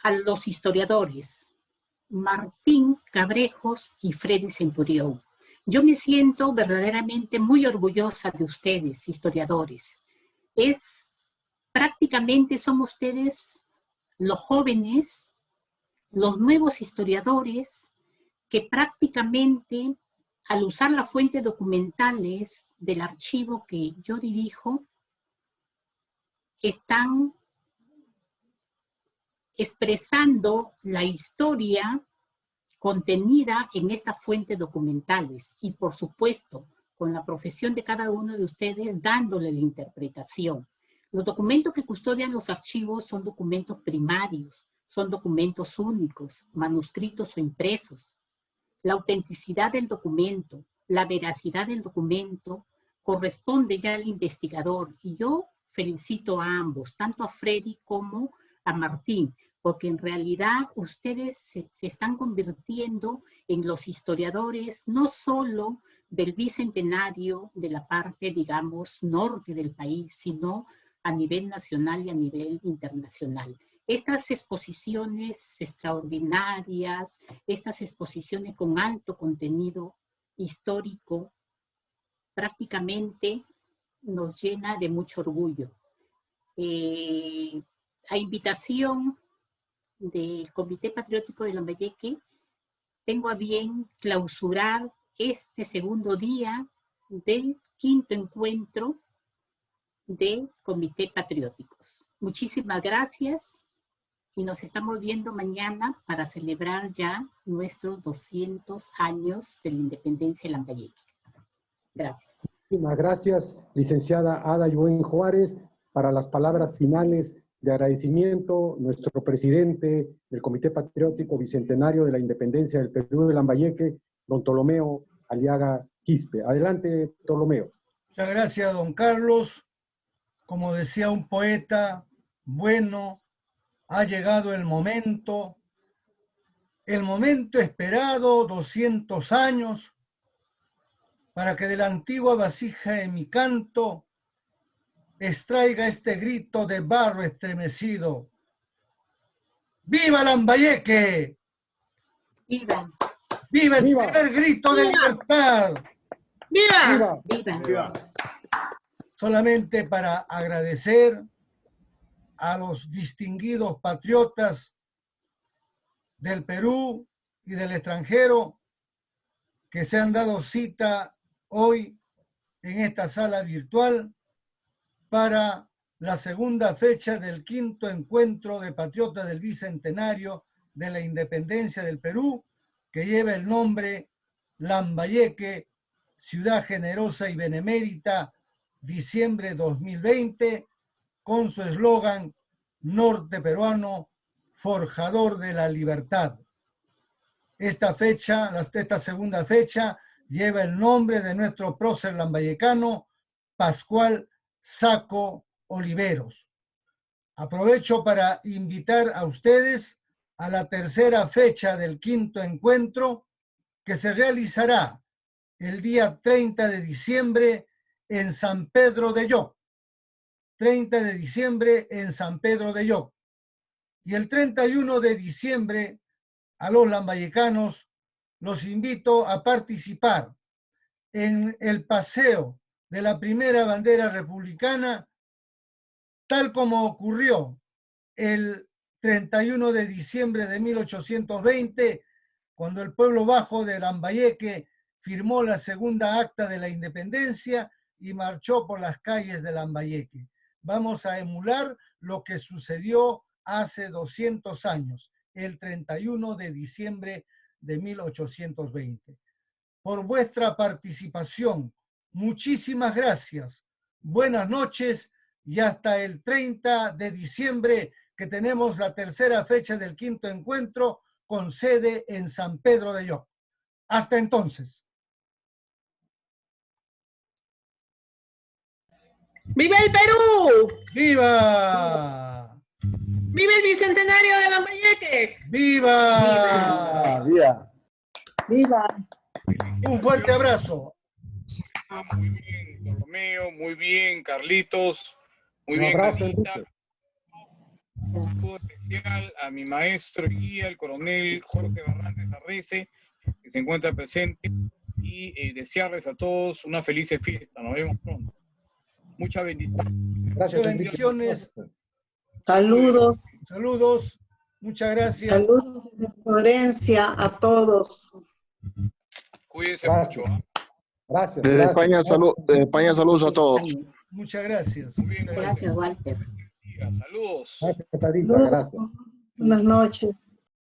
a los historiadores Martín Cabrejos y Freddy Centurión. Yo me siento verdaderamente muy orgullosa de ustedes, historiadores. Prácticamente son ustedes los jóvenes, los nuevos historiadores que prácticamente al usar las fuentes documentales del archivo que yo dirijo, están expresando la historia contenida en esta fuente documentales y, por supuesto, con la profesión de cada uno de ustedes dándole la interpretación. Los documentos que custodian los archivos son documentos primarios, son documentos únicos, manuscritos o impresos. La autenticidad del documento, la veracidad del documento, corresponde ya al investigador. Y yo felicito a ambos, tanto a Freddy como a Martín, porque en realidad ustedes se están convirtiendo en los historiadores no solo del bicentenario de la parte, digamos, norte del país, sino a nivel nacional y a nivel internacional. Estas exposiciones extraordinarias, estas exposiciones con alto contenido histórico, prácticamente nos llena de mucho orgullo. A invitación del Comité Patriótico de Lambayeque, tengo a bien clausurar este segundo día del 5º encuentro de Comité Patrióticos. Muchísimas gracias y nos estamos viendo mañana para celebrar ya nuestros 200 años de la independencia de Lambayeque. Gracias. Muchísimas gracias, licenciada Ada Yuen Juárez, para las palabras finales de agradecimiento, nuestro presidente del Comité Patriótico Bicentenario de la Independencia del Perú de Lambayeque, don Ptolomeo Aliaga Quispe. Adelante, Ptolomeo. Muchas gracias, don Carlos. Como decía un poeta, bueno, ha llegado el momento esperado, 200 años, para que de la antigua vasija de mi canto extraiga este grito de barro estremecido. ¡Viva Lambayeque! ¡Viva! ¡Viva el primer grito de libertad! ¡Viva! ¡Viva! ¡Viva! Solamente para agradecer a los distinguidos patriotas del Perú y del extranjero que se han dado cita hoy en esta sala virtual para la segunda fecha del 5º encuentro de patriotas del Bicentenario de la Independencia del Perú, que lleva el nombre Lambayeque, Ciudad Generosa y Benemérita, diciembre 2020, con su eslogan Norte Peruano, forjador de la libertad. Esta segunda fecha, lleva el nombre de nuestro prócer lambayecano, Pascual Saco Oliveros. Aprovecho para invitar a ustedes a la tercera fecha del 5º encuentro, que se realizará el día 30 de diciembre en San Pedro de Yoc. 30 de diciembre en San Pedro de Yoc. Y el 31 de diciembre, a los lambayecanos los invito a participar en el paseo de la primera bandera republicana, tal como ocurrió el 31 de diciembre de 1820, cuando el pueblo bajo de Lambayeque firmó la segunda acta de la independencia y marchó por las calles de Lambayeque. Vamos a emular lo que sucedió hace 200 años, el 31 de diciembre de 1820. Por vuestra participación, muchísimas gracias. Buenas noches y hasta el 30 de diciembre, que tenemos la tercera fecha del 5º encuentro con sede en San Pedro de Yoc. Hasta entonces. ¡Viva el Perú! ¡Viva! ¡Viva el Bicentenario de Lambayeque! ¡Viva! ¡Viva! ¡Viva! Un fuerte abrazo. Muy bien, Ptolomeo, muy bien, Carlitos, muy Un bien, abrazo, Carlita. Enrique. Un saludo especial a mi maestro y guía, el coronel Jorge Barrantes Arrece, que se encuentra presente, y desearles a todos una feliz fiesta. Nos vemos pronto. Muchas bendiciones. Gracias, Enrique. Bendiciones. Saludos. Saludos. Muchas gracias. Saludos de Florencia a todos. Cuídense Gracias. mucho. Gracias. Desde gracias. España, España, saludos a todos. Muchas gracias. Muy bien, Gracias, Walter. Saludos. Gracias, Sarita. Saludos. Gracias. Buenas noches.